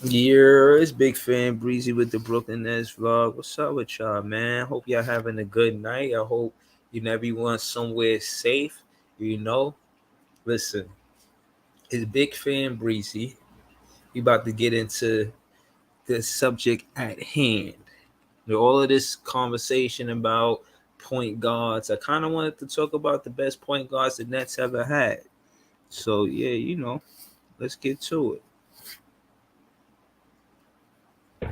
Yeah, it's Big Fan Breezy with the Brooklyn Nets vlog. What's up with y'all, man? Hope y'all having a good night. I hope everyone somewhere safe. You know, listen, it's Big Fan Breezy. We about to get into the subject at hand. All of this conversation about point guards, I kind of wanted to talk about the best point guards the Nets ever had. So yeah, let's get to it.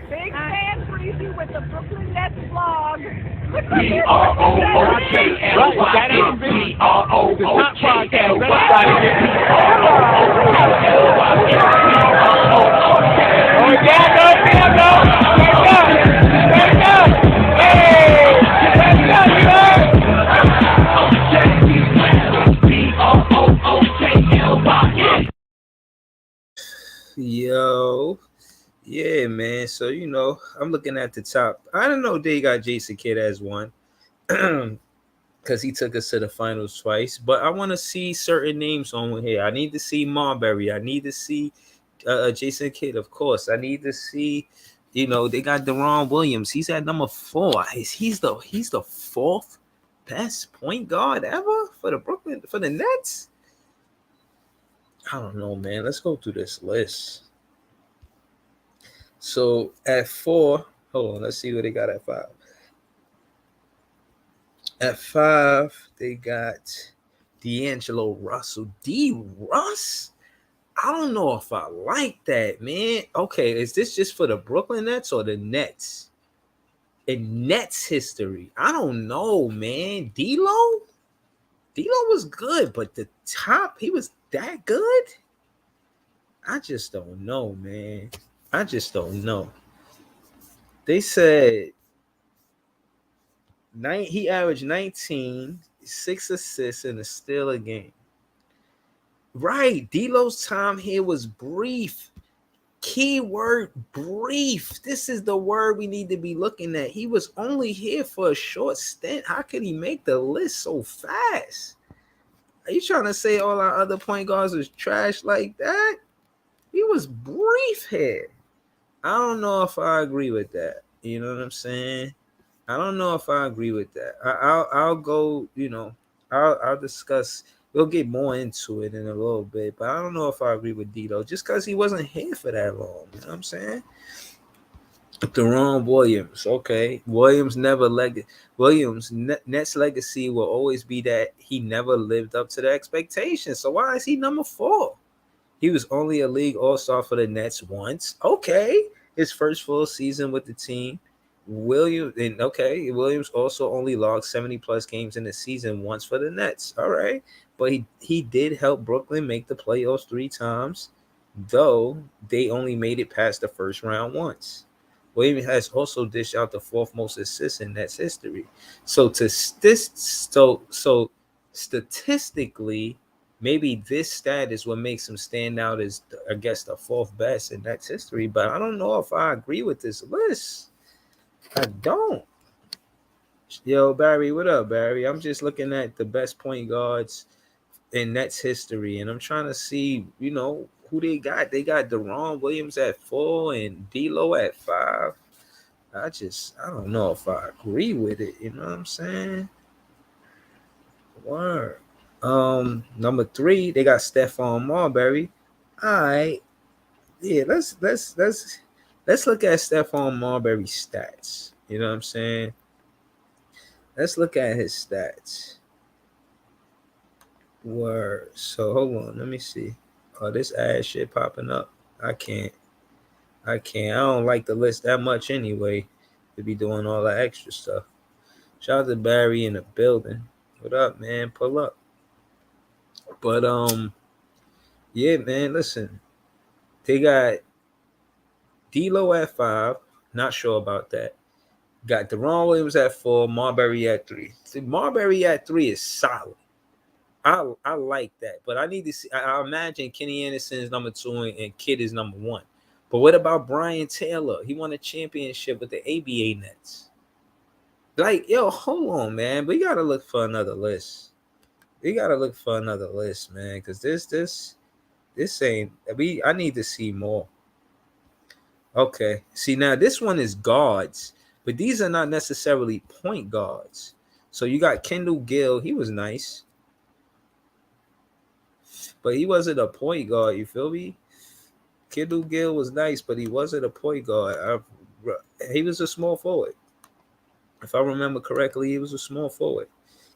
Big fan Breezy with the Brooklyn Nets vlog. Look what B you're R O doing. O K L Y N B R O O K L Y N B R O O K L Y N B R O O K. Oh yeah, go. Wake up. Hey, wake up, you heard? B R O O K L Y N. Yo, yeah, man. So I'm looking at the top. I don't know they got Jason Kidd as one because he took us to the finals twice. But I want to see certain names on here. I need to see Marbury. I need to see Jason Kidd, of course. I need to see. They got Deron Williams. He's at number 4. He's the fourth best point guard ever for the Nets. I don't know, man. Let's go through this list. So at 4, hold on, let's see what they got at 5. At 5, they got D'Angelo Russell. D. Russ? I don't know if I like that, man. Okay, is this just for the Brooklyn Nets or the Nets? In Nets history, I don't know, man. D'Lo was good, but the top, he was that good? I just don't know, man. I just don't know. They said he averaged 19, 6 assists, and a steal a game. Right. D'Lo's time here was brief. Keyword brief. This is the word we need to be looking at. He was only here for a short stint. How could he make the list so fast? Are you trying to say all our other point guards was trash like that? He was brief here. I don't know if I agree with that. You know what I'm saying? I don't know if I agree with that. I'll go. I'll discuss. We'll get more into it in a little bit, but I don't know if I agree with Dito just because he wasn't here for that long. You know what I'm saying? Deron Williams. Okay, Nets legacy will always be that he never lived up to the expectations. So why is he number 4? He was only a league all-star for the Nets once. Okay, his first full season with the team. Williams also only logged 70 plus games in the season once for the Nets. All right. But he did help Brooklyn make the playoffs 3 times, though they only made it past the first round once. Williams has also dished out the 4th most assists in Nets history. So statistically, maybe this stat is what makes him stand out as, I guess, the 4th best in Nets history. But I don't know if I agree with this list. I don't. Yo, Barry, what up, Barry? I'm just looking at the best point guards in Nets history, and I'm trying to see, who they got. They got Deron Williams at 4 and D'Lo at 5. I don't know if I agree with it. You know what I'm saying? Word. Number 3, they got Stephon Marbury. All right, yeah. Let's look at Stephon Marbury's stats. You know what I'm saying? Let's look at his stats. Word. So hold on, let me see. Oh, this ad shit popping up. I can't. I don't like the list that much anyway to be doing all that extra stuff. Shout out to Barry in the building. What up, man? Pull up. But yeah, man. Listen, they got D'Lo at 5. Not sure about that. Got Deron Williams at 4. Marbury at 3. See, Marbury at 3 is solid. I like that, but I need to see. I imagine Kenny Anderson is number 2 and Kidd is number 1. But what about Brian Taylor? He won a championship with the ABA Nets. Like, yo, hold on, man. We gotta look for another list. Man, because this ain't. I need to see more. Okay. See, now this one is guards, but these are not necessarily point guards. So you got Kendall Gill. He was nice, but he wasn't a point guard. You feel me? Kendall Gill was nice, but he wasn't a point guard. He was a small forward. If I remember correctly, he was a small forward.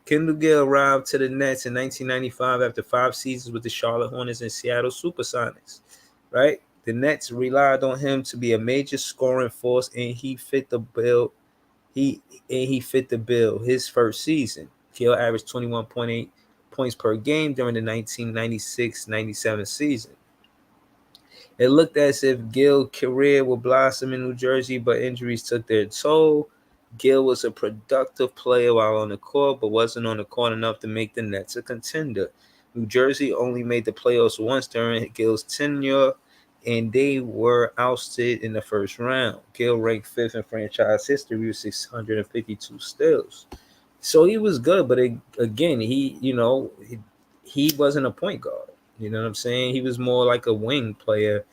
Kendall Gill arrived to the Nets in 1995 after 5 seasons with the Charlotte Hornets and Seattle Supersonics. Right? The Nets relied on him to be a major scoring force, and he fit the bill. He fit the bill his first season. Gill averaged 21.8 points per game during the 1996-97 season. It looked as if Gill's career would blossom in New Jersey, but injuries took their toll. Gill was a productive player while on the court, but wasn't on the court enough to make the Nets a contender. New Jersey only made the playoffs once during Gill's tenure, and they were ousted in the first round. Gill ranked fifth in franchise history with 652 steals. So he was good, but again, he wasn't a point guard. You know what I'm saying? He was more like a wing player,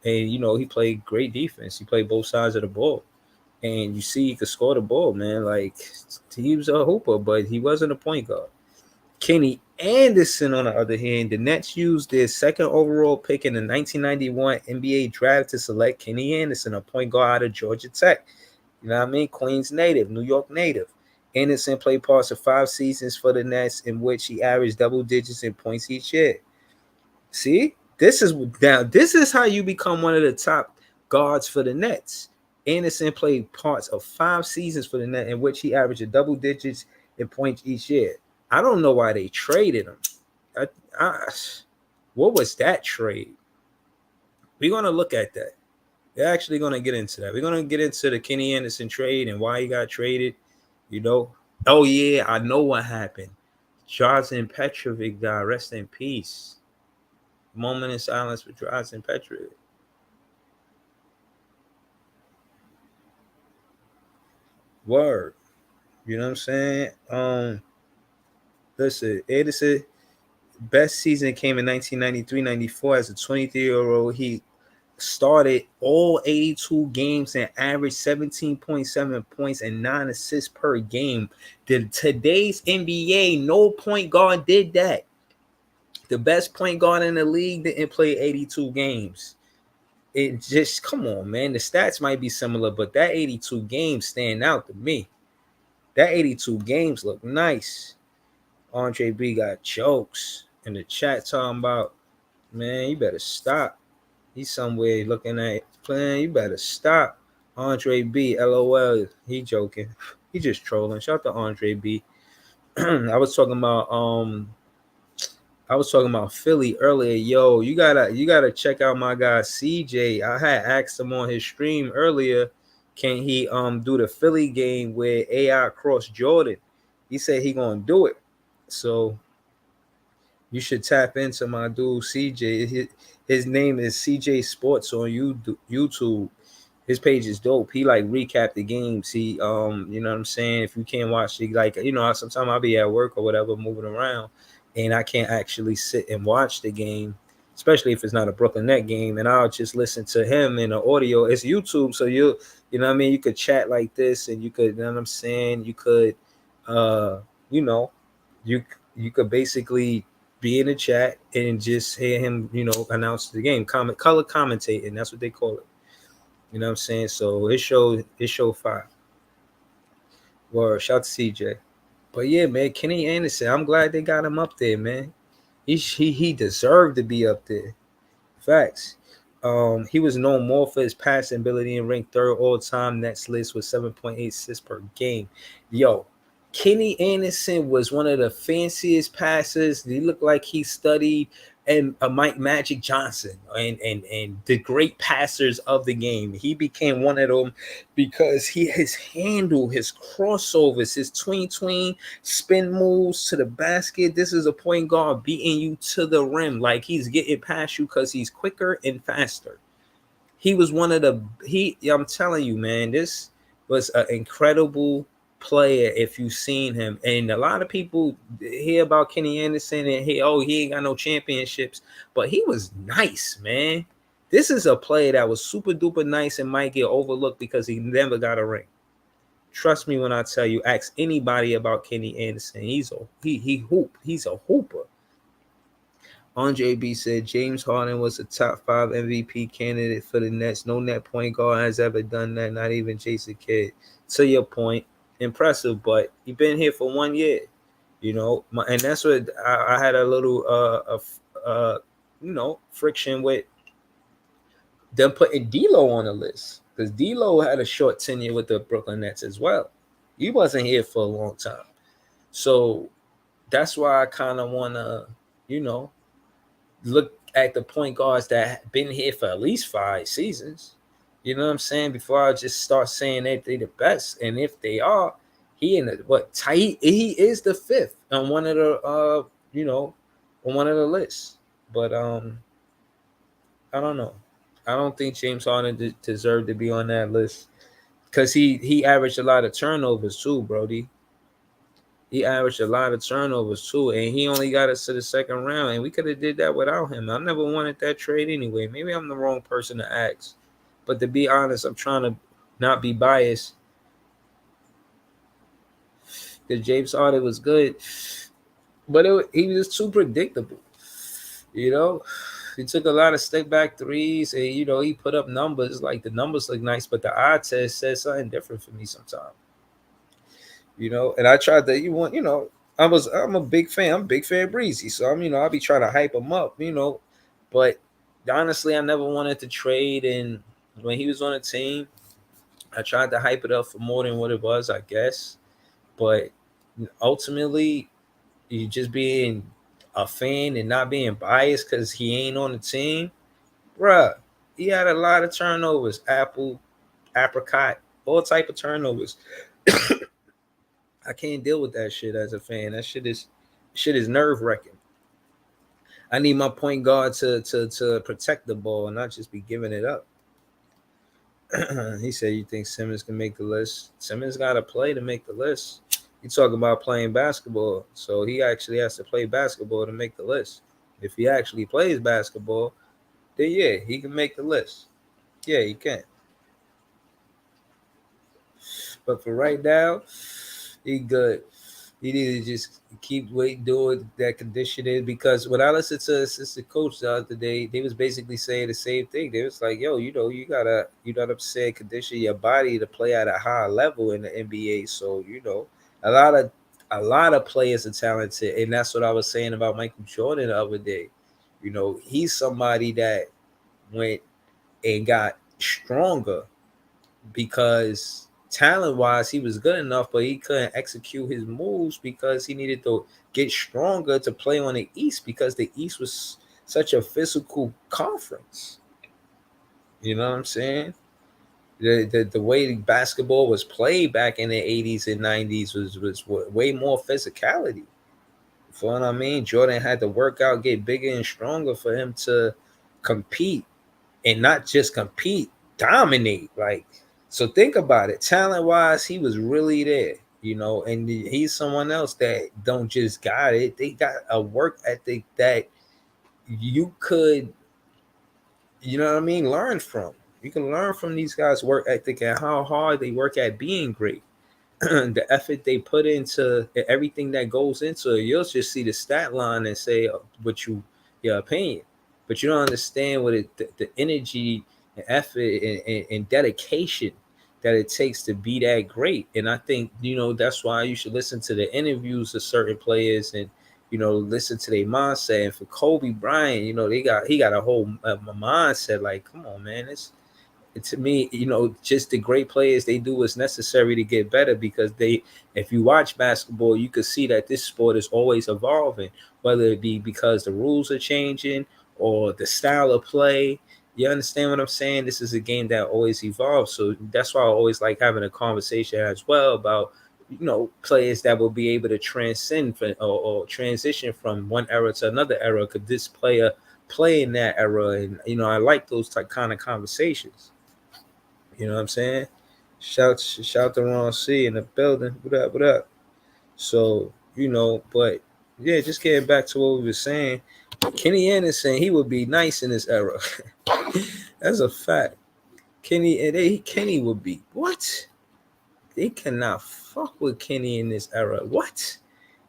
and he played great defense. He played both sides of the ball, and you see he could score the ball, man. Like he was a hooper, but he wasn't a point guard. Kenny Anderson, on the other hand, the Nets used their second overall pick in the 1991 NBA draft to select Kenny Anderson, a point guard out of Georgia Tech. You know what I mean? Queens native, New York native. Anderson played parts of 5 seasons for the Nets in which he averaged double digits in points each year. See, this is how you become one of the top guards for the Nets. Anderson played parts of 5 seasons for the Nets in which he averaged a double digits in points each year. I don't know why they traded him. What was that trade? We're gonna look at that. We're actually gonna get into that. We're gonna get into the Kenny Anderson trade and why he got traded. Oh yeah, I know what happened. Drazen Petrovic died. Rest in peace. Moment in silence for Drazen Petrovic. Word. You know what I'm saying? Listen, Anderson best season came in 1993-94 as a 23-year-old. He started all 82 games and averaged 17.7 points and 9 assists per game. Today's NBA, no point guard did that. The best point guard in the league didn't play 82 games. It just, come on, man. The stats might be similar, but that 82 games stand out to me. That 82 games look nice. Andre B got jokes in the chat talking about, man, you better stop. He's somewhere looking at playing. You better stop. Andre B, LOL. He joking. He just trolling. Shout out to Andre B. I was talking about Philly earlier. Yo, you gotta check out my guy CJ. I had asked him on his stream earlier, can he do the Philly game where AI cross Jordan? He said he gonna do it. So you should tap into my dude CJ. His name is CJ Sports on YouTube. His page is dope. He like recap the games. He you know what I'm saying? If you can't watch it, like sometimes I'll be at work or whatever, moving around, and I can't actually sit and watch the game, especially if it's not a Brooklyn Net game, and I'll just listen to him in the audio. It's YouTube, so you know what I mean, you could chat like this, and you could, you know what I'm saying, you could you could basically be in the chat and just hear him, announce the game, color commentating. That's what they call it. You know what I'm saying? So it show 5. Word, shout to CJ. But yeah, man, Kenny Anderson, I'm glad they got him up there, man. He deserved to be up there. Facts. He was known more for his passing ability and ranked third all-time Nets list with 7.8 assists per game. Yo, Kenny Anderson was one of the fanciest passers. He looked like he studied and Mike Magic Johnson and the great passers of the game. He became one of them because his handle, his crossovers, his tween spin moves to the basket. This is a point guard beating you to the rim, like he's getting past you because he's quicker and faster. He was one of I'm telling you, man, this was an incredible player if you've seen him. And a lot of people hear about Kenny Anderson and he ain't got no championships, but he was nice, man. This is a player that was super duper nice and might get overlooked because he never got a ring. Trust me when I tell you, ask anybody about Kenny Anderson. He's a hooper. Andre B said James Harden was a top 5 MVP candidate for the Nets. No net point guard has ever done that, not even Jason Kidd. To your point, impressive, but you've been here for 1 year, and that's what I had a little friction with them putting D'Lo on the list, because D'Lo had a short tenure with the Brooklyn Nets as well. He wasn't here for a long time, so that's why I kind of want to, look at the point guards that have been here for at least 5 seasons. You know what I'm saying? Before I just start saying that they're the best, and if they are, he is the 5th on one of the on one of the lists. But I don't know. I don't think James Harden deserved to be on that list, because he averaged a lot of turnovers too, Brody. He averaged a lot of turnovers too, and he only got us to the second round, and we could have did that without him. I never wanted that trade anyway. Maybe I'm the wrong person to ask, but to be honest, I'm trying to not be biased, because James Harden was good, but he was too predictable. He took a lot of step back threes, and he put up numbers. Like, the numbers look nice, but the eye test says something different for me sometimes. And I tried to, I'm a big fan. I'm a big fan of Breezy. So I'll be trying to hype him up, but honestly, I never wanted to trade. And when he was on a team, I tried to hype it up for more than what it was, I guess. But ultimately, you just being a fan and not being biased because he ain't on the team, bruh. He had a lot of turnovers, apricot, all type of turnovers. I can't deal with that shit as a fan. That shit is nerve wracking. I need my point guard to protect the ball and not just be giving it up. He said, "You think Simmons can make the list?" Simmons got to play to make the list. You talk about playing basketball, so he actually has to play basketball to make the list. If he actually plays basketball, then yeah, he can make the list. Yeah, he can. But for right now, he good. He need to just keep doing that conditioning, because when I listened to assistant coach the other day, they was basically saying the same thing. They was like, "Yo, you gotta condition your body to play at a high level in the NBA." So a lot of players are talented, and that's what I was saying about Michael Jordan the other day. He's somebody that went and got stronger because talent-wise he was good enough, but he couldn't execute his moves because he needed to get stronger to play on the East, because the East was such a physical conference. You know what I'm saying? The way basketball was played back in the 80s and 90s was way more physicality. You know what I mean? Jordan had to work out, get bigger and stronger for him to compete, and not just compete, dominate. Like, so think about it. Talent-wise, he was really there, and he's someone else that don't just got it. They got a work ethic that you could, learn from. You can learn from these guys' work ethic and how hard they work at being great. The effort they put into everything that goes into it. You'll just see the stat line and say what your opinion, but you don't understand what the energy and effort and dedication that it takes to be that great. And I think that's why you should listen to the interviews of certain players and listen to their mindset. And for Kobe Bryant, he got a whole mindset. Like, come on, man, to me, just the great players, they do what's necessary to get better, because if you watch basketball, you can see that this sport is always evolving, whether it be because the rules are changing or the style of play. You understand what I'm saying? This is a game that always evolves. So that's why I always like having a conversation as well about, players that will be able to transcend or transition from one era to another era. Could this player play in that era? And, I like those kind of conversations. You know what I'm saying? Shout to Ron C in the building. What up? What up? So, but yeah, just getting back to what we were saying. Kenny Anderson, he would be nice in this era. That's a fact. Kenny would be what? They cannot fuck with Kenny in this era. What?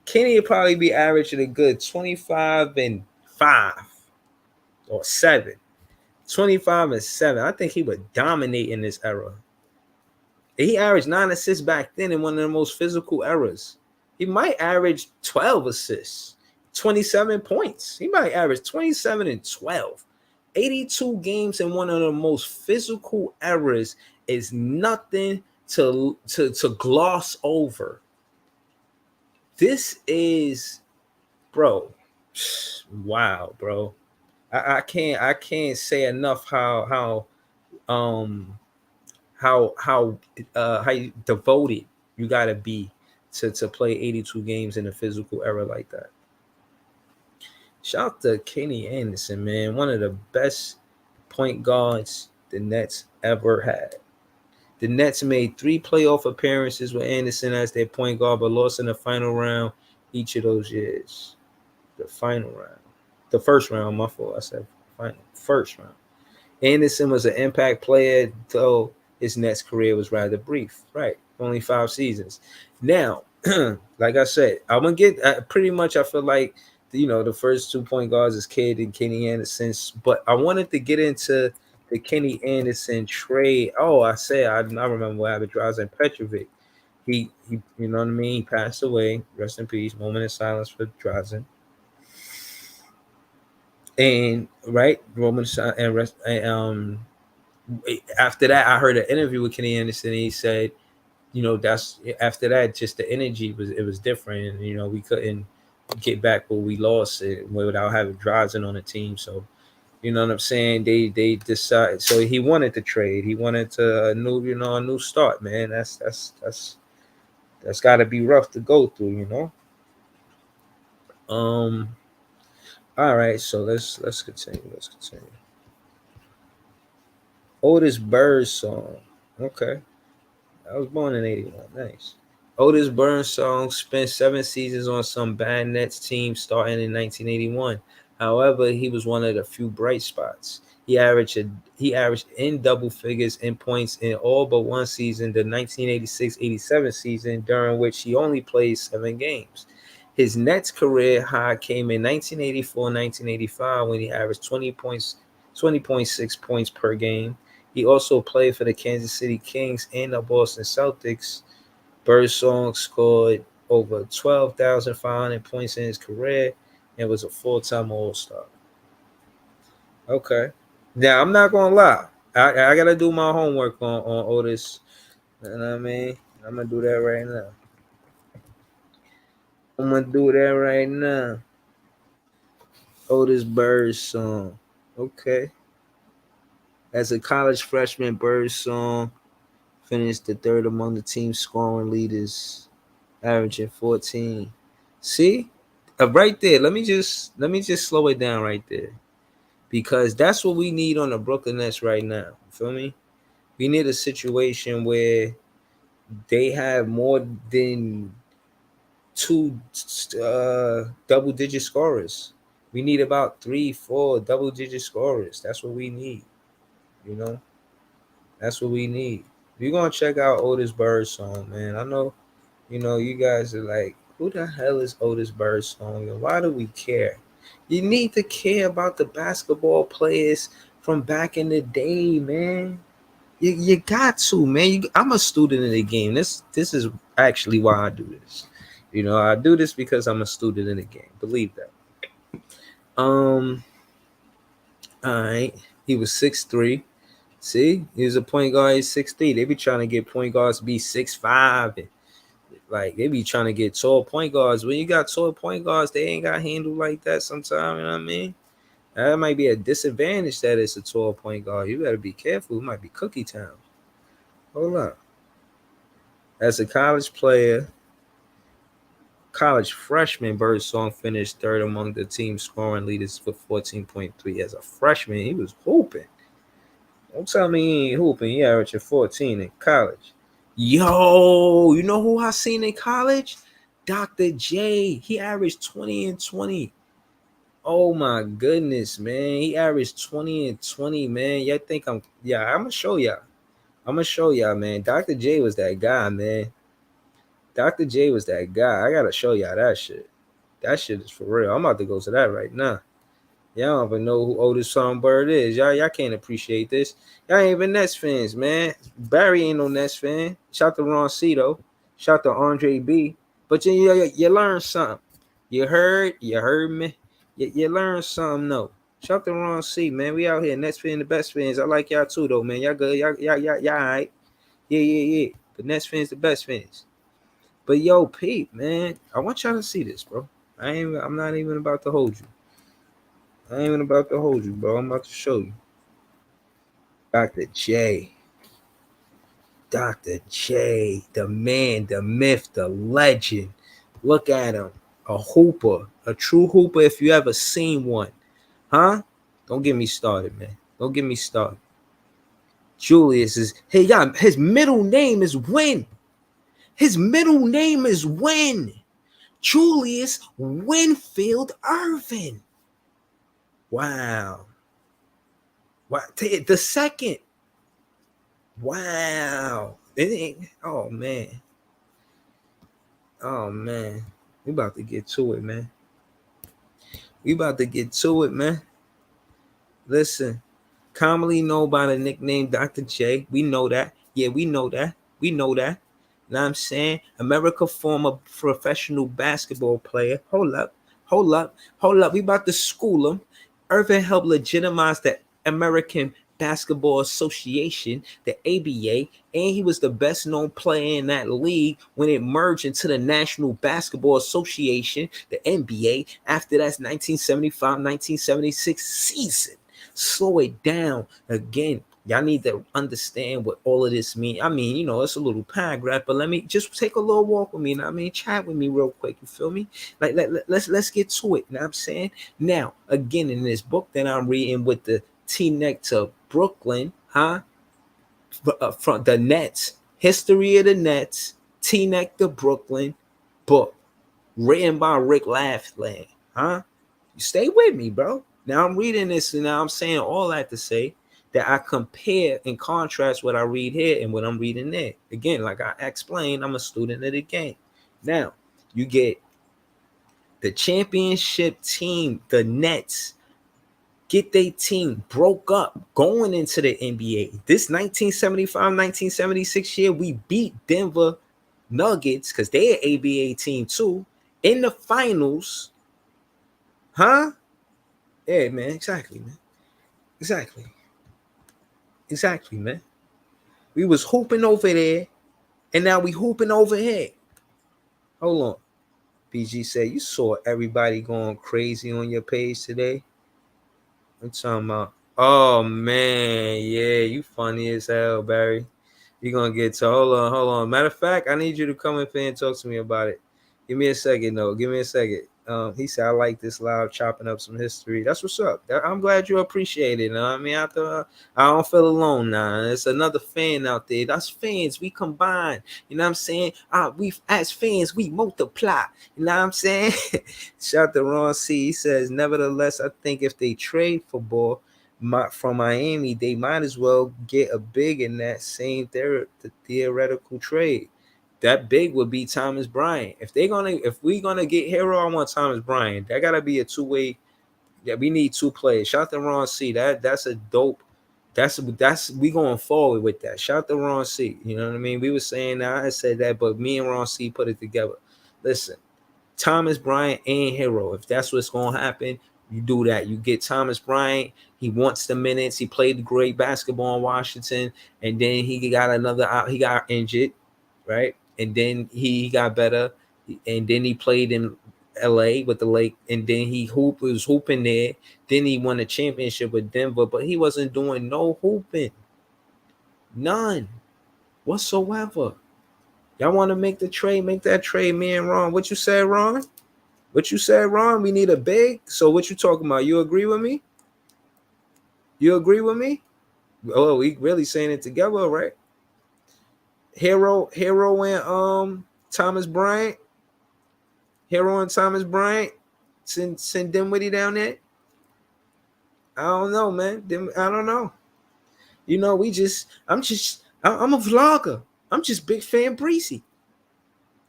Kenny would probably be averaging a good 25 and 5 or 7. 25 and 7. I think he would dominate in this era. He averaged 9 assists back then in one of the most physical eras. He might average 12 assists, 27 points. He might average 27 and 12. 82 games in one of the most physical eras is nothing to gloss over. This is, bro. Wow, bro. I can't say enough how devoted you gotta be to play 82 games in a physical era like that. Shout out to Kenny Anderson, man. One of the best point guards the Nets ever had. The Nets made 3 playoff appearances with Anderson as their point guard, but lost in the final round each of those years. The final round. The first round, my fault. I said final. First round. Anderson was an impact player, though his Nets career was rather brief. Right. Only 5 seasons. Now, like I said, I'm going to get pretty much, I feel like, the first 2 point guards is Kidd and Kenny Anderson. But I wanted to get into the Kenny Anderson trade. Oh, I remember what happened. Drazen Petrovic. He, you know what I mean? He passed away. Rest in peace. Moment of silence for Drazen. And right, Roman and rest. After that, I heard an interview with Kenny Anderson. And he said, that's after that, just the energy was different, and we couldn't get back what we lost without having Drazen on the team. So, you know what I'm saying? They decided. So he wanted to trade. He wanted a new start, man. That's got to be rough to go through, All right, so let's continue. Otis Burns song. Okay. I was born in 81. Nice. Otis Burns song spent 7 seasons on some bad Nets team starting in 1981. However, he was one of the few bright spots. He averaged in double figures in points in all but one season, the 1986-87 season, during which he only played 7 games. His Nets career high came in 1984-1985 when he averaged 20.6 points per game. He also played for the Kansas City Kings and the Boston Celtics. Birdsong scored over 12,500 points in his career and was a full-time All-Star. Okay. Now, I'm not going to lie. I got to do my homework on Otis. You know what I mean? I'm going to do that right now. Otis Birdsong. Okay. As a college freshman, Birdsong finished the 3rd among the team's scoring leaders, averaging 14. See, right there. Let me just slow it down right there, because that's what we need on the Brooklyn Nets right now. You feel me? We need a situation where they have more than 2 double-digit scorers. We need about 3-4 double-digit scorers. That's what we need. That's what we need. We're gonna check out Otis Birdsong, man. I know, you guys are like, who the hell is Otis Birdsong, and why do we care? You need to care about the basketball players from back in the day, man. You got to, man. I'm a student in the game. This is actually why I do this. I do this because I'm a student in the game. Believe that. All right. He was 6'3". See, he was a point guard. He's 6'3". They be trying to get point guards to be 6'5", and like they be trying to get tall point guards. When you got tall point guards, they ain't got handled like that sometimes. You know what I mean? That might be a disadvantage that it's a tall point guard. You better be careful. It might be cookie town. Hold on. As a college freshman, Birdsong finished 3rd among the team's scoring leaders with 14.3. As a freshman, he was hooping. Don't tell me he ain't hooping. He averaged 14 in college. Yo, you know who I seen in college? Dr. J. He averaged 20 and 20. Oh my goodness, man. He averaged 20 and 20, man. Yeah, I think I'm gonna show y'all. I'm gonna show y'all, man. Dr. J was that guy, man. Dr. J was that guy. I gotta show y'all that shit. That shit is for real. I'm about to go to that right now. Y'all don't even know who Otis Songbird is. Y'all can't appreciate this. Y'all ain't even Nets fans, man. Barry ain't no Nets fan. Shout to Ron C though. Shout to Andre B. But you learned something. You heard me. You learned something though. Shout to Ron C, man. We out here. Nets fan, the best fans. I like y'all too though, man. Y'all good. Y'all all right. Yeah. But Nets fans, the best fans. But yo, Pete, man, I want y'all to see this, bro. I'm not even about to hold you. I ain't even about to hold you, bro. I'm about to show you. Dr. J. Dr. J. The man, the myth, the legend. Look at him. A hooper. A true hooper if you ever seen one. Huh? Don't get me started, man. Don't get me started. Julius is, hey, y'all, his middle name is Win. His middle name is Win. Julius Winfield Irvin. Wow. The second. Wow. Oh man. Oh man. We about to get to it, man. We about to get to it, man. Listen. Commonly known by the nickname Dr. J. We know that. Yeah, we know that. We know that. You know what I'm saying? America former professional basketball player. Hold up. We about to school him. Irvin helped legitimize the American Basketball Association, the ABA, and he was the best known player in that league when it merged into the National Basketball Association, the NBA, after that 1975-1976 season. Slow it down again. Y'all need to understand what all of this means. I mean, it's a little paragraph, but let me just take a little walk with me. I mean, chat with me real quick. You feel me? Like, let's get to it. You know what I'm saying? Now, again, in this book that I'm reading with the T-neck to Brooklyn, from the Nets, History of the Nets, T-neck to Brooklyn book, written by Rick Laughlin, You stay with me, bro. Now I'm reading this, and now I'm saying all that to say that I compare and contrast what I read here and what I'm reading there. Again, like I explained, I'm a student of the game. Now, you get the championship team, the Nets, get their team broke up going into the NBA. This 1975-1976 year, we beat Denver Nuggets, because they're an ABA team too, in the finals. Yeah, man, exactly, man. Exactly, man. We was hooping over there, and now we hooping over here. Hold on. BG said, you saw everybody going crazy on your page today. I'm talking about, oh man, yeah, you funny as hell, Barry. You're gonna get to hold on. Matter of fact, I need you to come in here and talk to me about it. Give me a second, though. Give me a second. He said, I like this live chopping up some history. That's what's up. I'm glad you appreciate it. You know what I mean? I don't feel alone now. There's another fan out there. That's fans. We combine. You know what I'm saying? We as fans, we multiply. You know what I'm saying? Shout to Ron C. He says, nevertheless, I think if they trade for ball from Miami, they might as well get a big in that same theoretical trade. That big would be Thomas Bryant. If we're gonna get Hero, I want Thomas Bryant. That gotta be a two-way. Yeah, we need two players. Shout to Ron C. That's a dope. That's we going forward with that. Shout to Ron C. You know what I mean? We were saying that, I said that, but me and Ron C put it together. Listen, Thomas Bryant and Hero. If that's what's gonna happen, you do that. You get Thomas Bryant. He wants the minutes. He played great basketball in Washington, and then he got he got injured, right? And then he got better, and then he played in LA with the Lake, and then he was hooping there. Then he won a championship with Denver, but he wasn't doing no hooping, none whatsoever. Y'all want to make the trade? Make that trade, me and Ron. What you said, Ron? What you said, Ron? We need a big. So what you talking about? You agree with me? You agree with me? Oh, we really saying it together, right? Hero and Thomas Bryant. Hero and Thomas Bryant. Send Dinwiddie down there. I don't know, man. I don't know. You know, I'm a vlogger. I'm just big fan Breezy.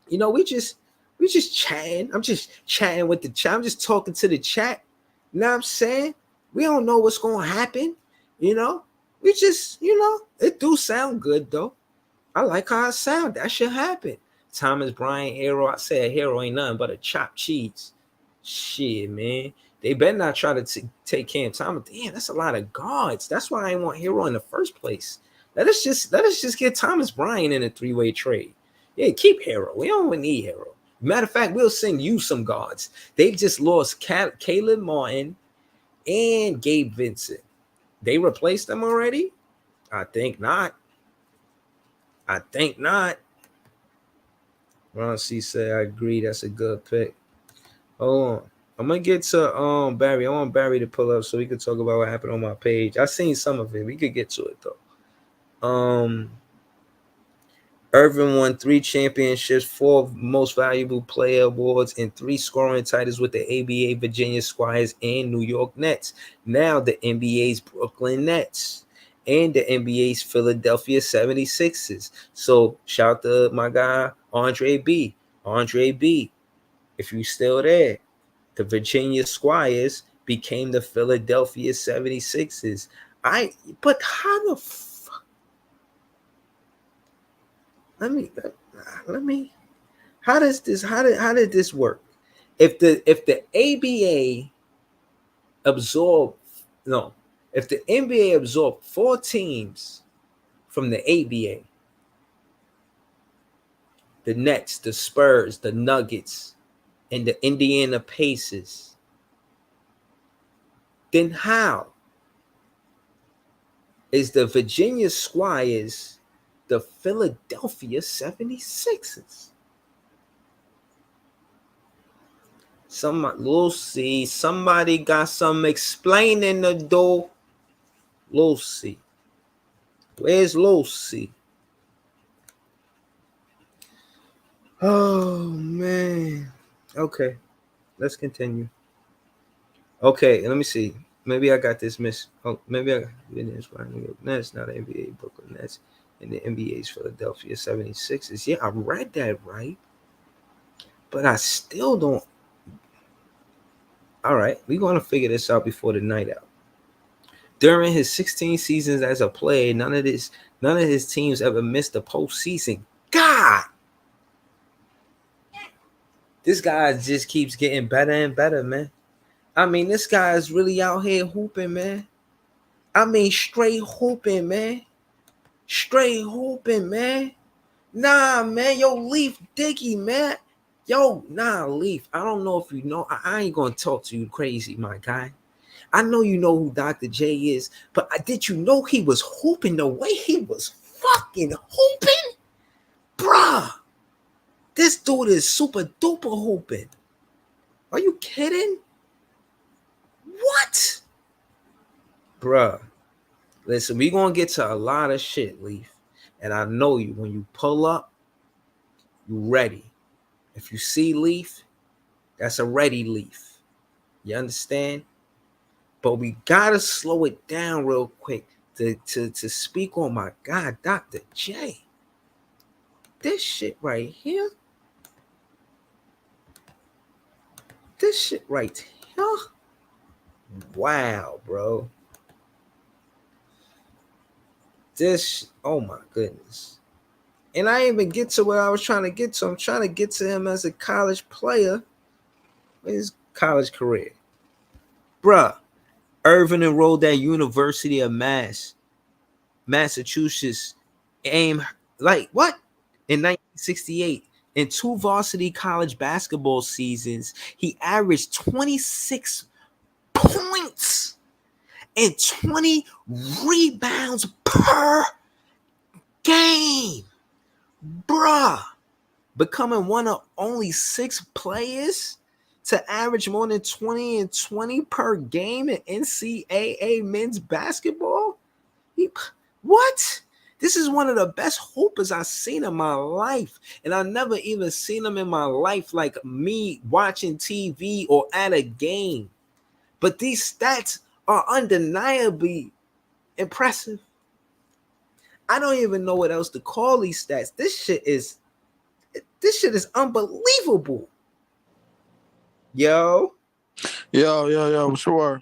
You know, we just chatting. I'm just chatting with the chat. I'm just talking to the chat. You know what I'm saying? We don't know what's gonna happen. You know, we just, it do sound good though. I like how it sound. That should happen. Thomas Bryant hero. I said hero ain't nothing but a chopped cheese. Shit, man. They better not try to take Cam Thomas. Damn, that's a lot of guards. That's why I ain't want hero in the first place. Let us just get Thomas Bryant in a 3-way trade. Yeah, keep Hero. We don't need Hero. Matter of fact, we'll send you some guards. They've just lost Caleb Martin and Gabe Vincent. They replaced them already? I think not. Ron C said, I agree. That's a good pick. Hold on. I'm gonna get to Barry. I want Barry to pull up so we can talk about what happened on my page. I seen some of it. We could get to it though. Irvin won 3 championships, 4 most valuable player awards, and 3 scoring titles with the ABA Virginia Squires and New York Nets. Now the NBA's Brooklyn Nets and the NBA's Philadelphia 76ers. So shout out to my guy Andre B. Andre B, if you still there, the Virginia Squires became the Philadelphia 76ers. But how the let me how did this work? If the ABA absorbed if the NBA absorbed 4 teams from the ABA, the Nets, the Spurs, the Nuggets, and the Indiana Pacers, then how is the Virginia Squires the Philadelphia 76ers? Somebody got some explaining to do. Lucy. Where's Lucy? Oh, man. Okay. Let's continue. Okay, let me see. Maybe I got this miss. Oh, maybe I got this one. New York Nets, not the NBA, Brooklyn Nets, and the NBA's Philadelphia 76ers. Yeah, I read that right. But I still don't. All right, we're going to figure this out before the night out. During his 16 seasons as a player, none of his teams ever missed the postseason. God, this guy just keeps getting better and better, man. I mean, this guy is really out here hooping, man. I mean, straight hooping, man. Straight hooping, man. Nah, man. Yo, Leaf Dicky, man. Yo, nah, Leaf. I don't know if you know. I ain't going to talk to you crazy, my guy. I know you know who Dr. J is, but did you know he was hooping the way he was fucking hooping? Bruh. This dude is super duper hooping. Are you kidding? What? Bruh. Listen, we're going to get to a lot of shit, Leaf. And I know you. When you pull up, you ready. If you see Leaf, that's a ready Leaf. You understand? But we got to slow it down real quick to speak on my God, Dr. J. This shit right here. This shit right here. Wow, bro. Oh my goodness. And I didn't even get to where I was trying to get to. I'm trying to get to him as a college player. His college career. Bruh, Irvin enrolled at University of Massachusetts. Like what? In 1968. In 2 varsity college basketball seasons, he averaged 26 points and 20 rebounds per game. Bruh, becoming one of only 6 players to average more than 20 and 20 per game in NCAA men's basketball. What? This This is one of the best hoopers I've seen in my life. And I never even seen him in my life like me watching TV or at a game. But these stats are undeniably impressive. I don't even know what else to call these stats. This shit is unbelievable. Yo. Sure.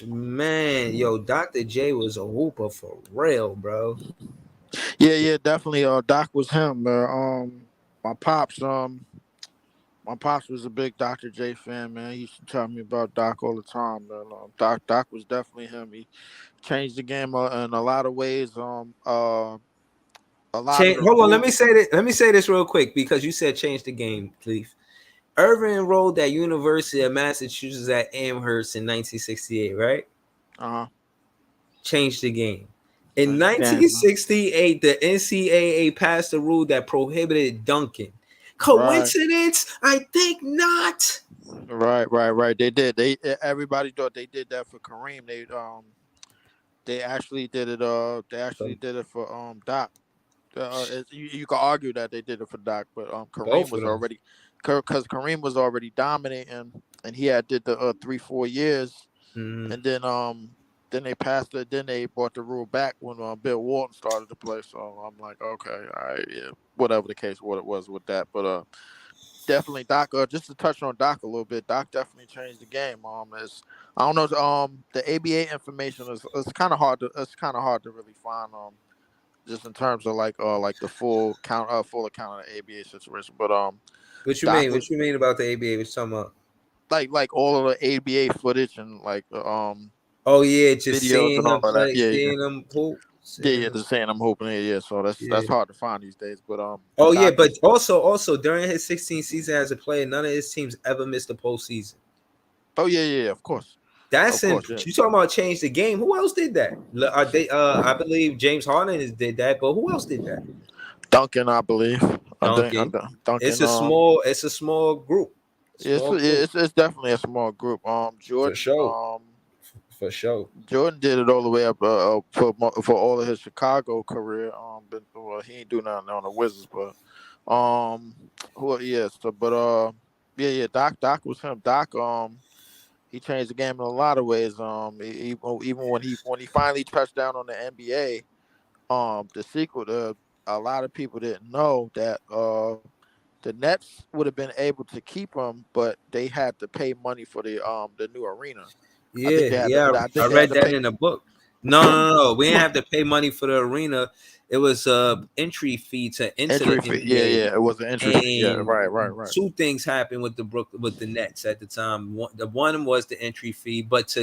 Man, yo, Dr. J was a hooper for real, bro. Yeah, definitely. Doc was him. My pops, my pops was a big Dr. J fan, man. He used to tell me about Doc all the time, man. Doc was definitely him. He changed the game in a lot of ways. A lot of the Hold on, let rules. me say that. Let me say this real quick because you said change the game, please. Irvin enrolled at University of Massachusetts at Amherst in 1968, right? Uh-huh. Changed the game. In Changed the game, huh? 1968, the NCAA passed a rule that prohibited dunking. Right. Coincidence? I think not. Right. They did. Everybody thought they did that for Kareem. They actually did it. They actually did it for Doc. You can argue that they did it for Doc, but Kareem Both of was them. already because Kareem was already dominating, and he had did the 3-4 years, Mhm. and then they passed it. Then they brought the rule back when Bill Walton started to play. So I'm like, okay, all right, yeah, whatever the case, what it was with that, but definitely Doc. Just to touch on Doc a little bit, Doc definitely changed the game. Is I don't know. The ABA information is it's kind of hard to really find. Just in terms of like the full account of the ABA situation. But What you Doc mean? was What you mean about the ABA? What you talking about? like all of the ABA footage and like Oh yeah, just videos seeing and all them of that. play, Yeah, seeing them hoop, seeing yeah. them. Just saying, I'm hoping. Yeah. So that's Yeah. hard to find these days. But Oh yeah, Doc but was. also during his 16th season as a player, none of his teams ever missed the postseason. Oh yeah. Of That's in. course. Yeah. You talking about change the game? Who else did that? I believe James Harden did that, but who else did that? Duncan, I believe. I think Duncan. It's Duncan. a small. It's a small group. It's Small group it's definitely a small group. for Jordan. sure. For sure. Jordan did it all the way up for all of his Chicago career. But well, he ain't do nothing on the Wizards, but who? Yeah, so but yeah. Doc was him. Doc he changed the game in a lot of ways. Even when he finally touched down on the NBA, the sequel to a lot of people didn't know that the Nets would have been able to keep him, but they had to pay money for the new arena. I think Yeah, they had to. yeah. I I think they had read to that pay. in a book. No. We didn't have to pay money for the arena. It was a entry fee to enter the Entry fee. NBA. Yeah. It was an entry fee. Yeah, And right. two things happened with the Nets at the time. One was the entry fee, but to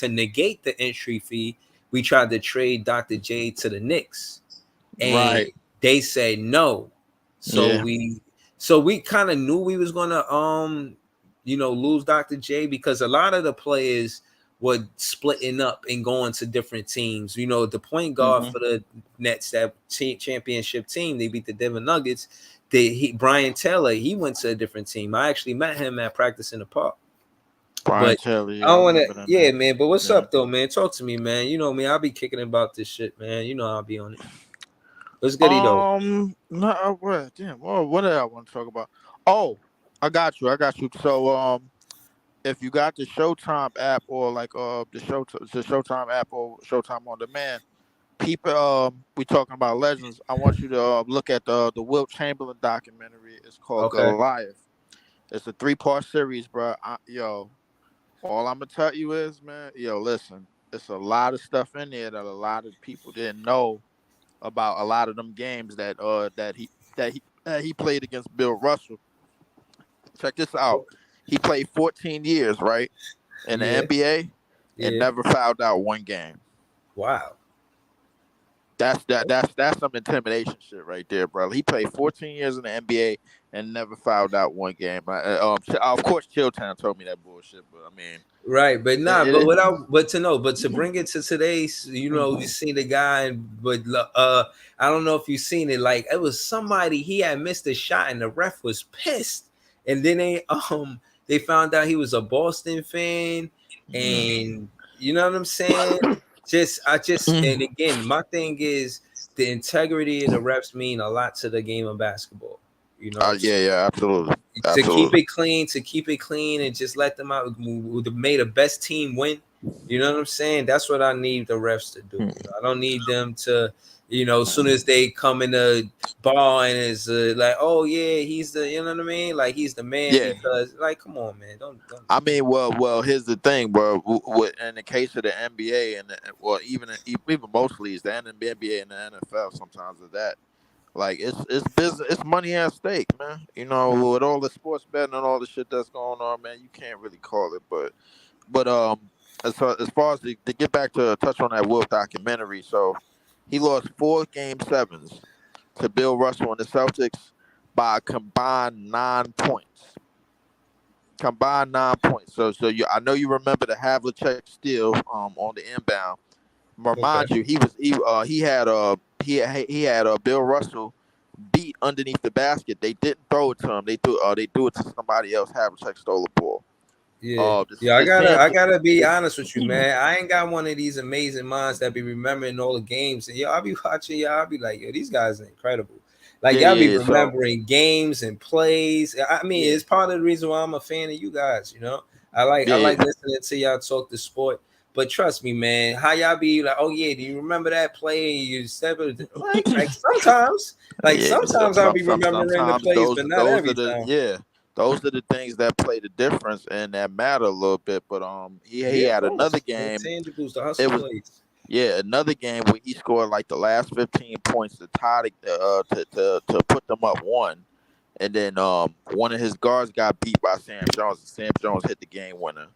negate the entry fee, we tried to trade Dr. J to the Knicks, and Right. they said no. So Yeah. we kind of knew we was gonna lose Dr. J because a lot of the players were splitting up and going to different teams. The point guard Hmm. for the Nets, that championship team, they beat the Denver Nuggets. Brian Taylor, he went to a different team. I actually met him at practice in the park. Brian But Taylor. I Yeah, I don't want to, remember that yeah, name. man. But what's Yeah. up, though, man? Talk to me, man. You know me, I'll be kicking about this shit, man. I'll be on it. What's goody though? No. What? Damn. Well, what did I want to talk about? Oh, I got you. So if you got the Showtime app or like the Showtime app or Showtime on demand, people we talking about legends. I want you to look at the Wilt Chamberlain documentary. It's called Okay. Goliath. It's a 3-part series, bro. All I'm gonna tell you is, man, listen, it's a lot of stuff in there that a lot of people didn't know about a lot of them games that he played against Bill Russell. Check this out. He played 14 years, right, in the Yeah. NBA and Yeah. never fouled out one game. Wow. That's some intimidation shit right there, bro. He played 14 years in the NBA and never fouled out one game. Of course, Chilltown told me that bullshit, but I mean, Right, but nah, it, but to bring it to today's, you seen the guy, but I don't know if you seen it. Like it was somebody he had missed a shot, and the ref was pissed, and then they found out he was a Boston fan, and you know what I'm saying. And again, my thing is the integrity of the refs mean a lot to the game of basketball. You know, Yeah, absolutely, to keep absolutely. it clean, and just let them out. May the best team win. You know what I'm saying? That's what I need the refs to do. You know, I don't need them to, as soon as they come in the bar and it's like, oh yeah, he's the, you know what I mean? Like he's the man Yeah, because, like, come on, man, don't. I mean, here's the thing, bro. In the case of the NBA well, even most leagues, the NBA and the NFL, sometimes of that, like it's business, it's money at stake, man. You know, with all the sports betting and all the shit that's going on, man, you can't really call it. But as far as to get back to touch on that Wolf documentary, so he lost 4 game 7s to Bill Russell and the Celtics by a combined 9 points. Combined 9 points. I know you remember the Havlicek steal on the inbound. Okay. Remind you, he had Bill Russell beat underneath the basket. They didn't throw it to him. They threw it to somebody else. Havlicek stole the ball. Yeah, The, yeah. the Sam, I gotta be honest with you, man. I ain't got one of these amazing minds that be remembering all the games, and I'll be watching y'all. I'll be like, yo, these guys are incredible. Like y'all be yeah. So remembering games and plays. I mean, yeah, it's part of the reason why I'm a fan of you guys. I yeah, like listening to y'all talk the sport. But trust me, man, how y'all be like, oh yeah, do you remember that play? You step it yeah. sometimes I'll be remembering the Sometimes plays, but not those are every the time. yeah. Those are the things that play the difference and that matter a little bit. But he Yeah, of had another course. The game. intangibles, the hustle It was plays. Yeah, another game where he scored like the last 15 points to tie to put them up one, and then one of his guards got beat by Sam Jones, and Sam Jones hit the game winner.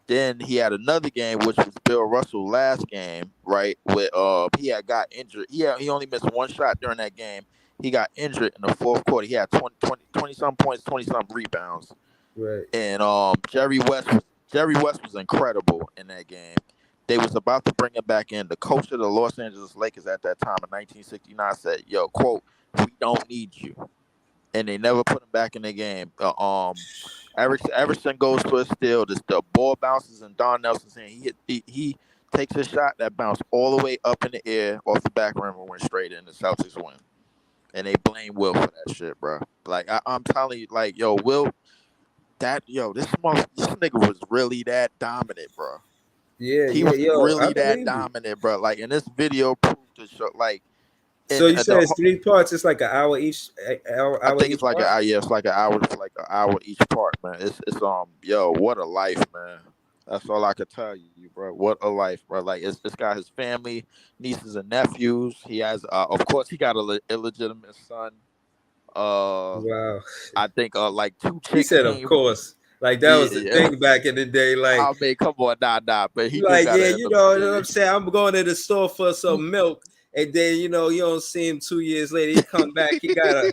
Then he had another game, which was Bill Russell last game, right? With he had got injured. He only missed one shot during that game. He got injured in the fourth quarter. He had 20 some points, 20 some rebounds, Right. and Jerry West was incredible in that game. They was about to bring him back in. The coach of the Los Angeles Lakers at that time in 1969 said, "Yo, quote, we don't need you," and they never put him back in the game. Everson goes for a steal. The ball bounces in Don Nelson's hand. He takes a shot that bounced all the way up in the air off the back rim and went straight in. The Celtics win, and they blame Will for that shit, bro. Like I'm telling you, like yo, Will. This nigga was really that dominant, bro. Yeah, He yeah, was yo, I really that believe you. dominant, bro. Like, and this video proved to show, like, So and you said it's 3 parts. It's like an hour each. I Hour think each part. it's like an hour, for like an hour each part, man. Yo, what a life, man. That's all I could tell you, bro. What a life, bro. Like, it's got his family, nieces and nephews. He has, of course, he got a illegitimate son. Uh, Wow. I think, like 2 He chicks said, of came. course. Like that Yeah, was the yeah. thing back in the day. Like, I mean, come on, nah, but he do like got yeah, a, you know what I'm saying. I'm going to the store for some milk, and then you don't see him 2 years later. He come back. He got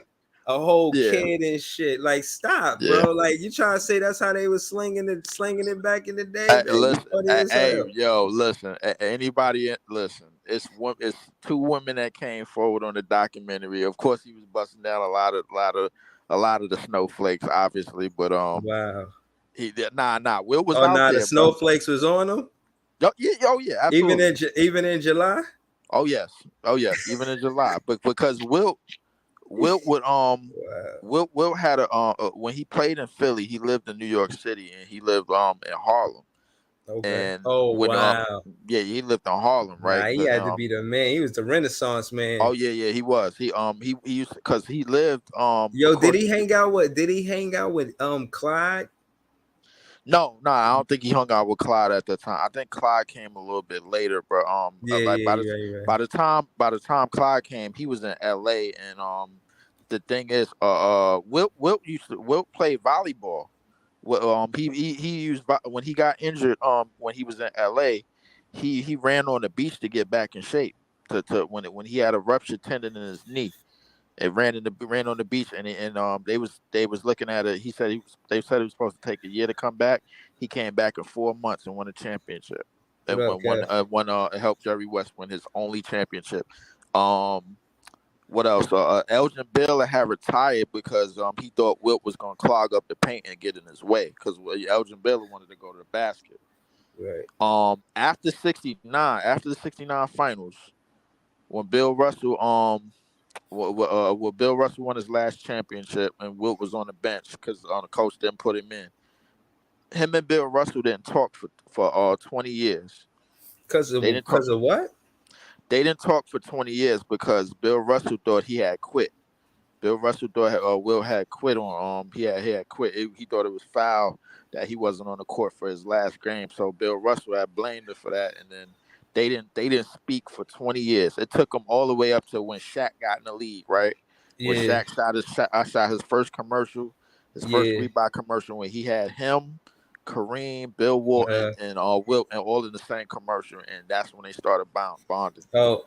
a whole yeah, kid and shit. Like, stop, yeah. bro. Like, you trying to say that's how they was slinging it back in the day, man? You Listen, funny as hey, hell. yo, listen. Anybody, listen. It's 2 women that came forward on the documentary. Of course, he was busting down a lot of the snowflakes, obviously. But Wow. he did nah. Will was Oh, out now the there, bro. snowflakes was on him, Yeah, absolutely. even in July. Oh yes. Even in July, but because Will would Wow. Will had when he played in Philly, he lived in New York City and he lived in Harlem. Okay. And Oh when wow. yeah, he lived in Harlem, Nah, right? he had to be the man. He was the Renaissance man. Oh yeah, he was. He used because he lived of Yo, course. did he hang out with Clyde? No, I don't think he hung out with Clyde at the time. I think Clyde came a little bit later, but Yeah, like yeah, you're right. by the time Clyde came, he was in L.A. and the thing is Wilt played volleyball. Well, he used when he got injured when he was in L.A. He ran on the beach to get back in shape to when he had a ruptured tendon in his knee. It ran on the beach and they was looking at it. They said he was supposed to take a year to come back. He came back in 4 months and won a championship. What And up, Kev? helped Jerry West win his only championship. Um, what else? Elgin Baylor had retired because he thought Wilt was gonna clog up the paint and get in his way because Elgin Baylor wanted to go to the basket. Right. After the '69 finals, when Bill Russell when Bill Russell won his last championship and Wilt was on the bench because the coach didn't put him in. Him and Bill Russell didn't talk for 20 years. They didn't talk. Because of what? They didn't talk for 20 years because Bill Russell thought he had quit. Bill Russell thought Will had quit on he had quit. He thought it was foul that he wasn't on the court for his last game. So Bill Russell had blamed him for that, and then they didn't speak for 20 years. It took them all the way up to when Shaq got in the league, right? When Yeah. I shot his first commercial, his first Yeah. Reebok commercial when he had him, Kareem, Bill Walton, Uh, and Wilt, and all in the same commercial, and that's when they started bonding. And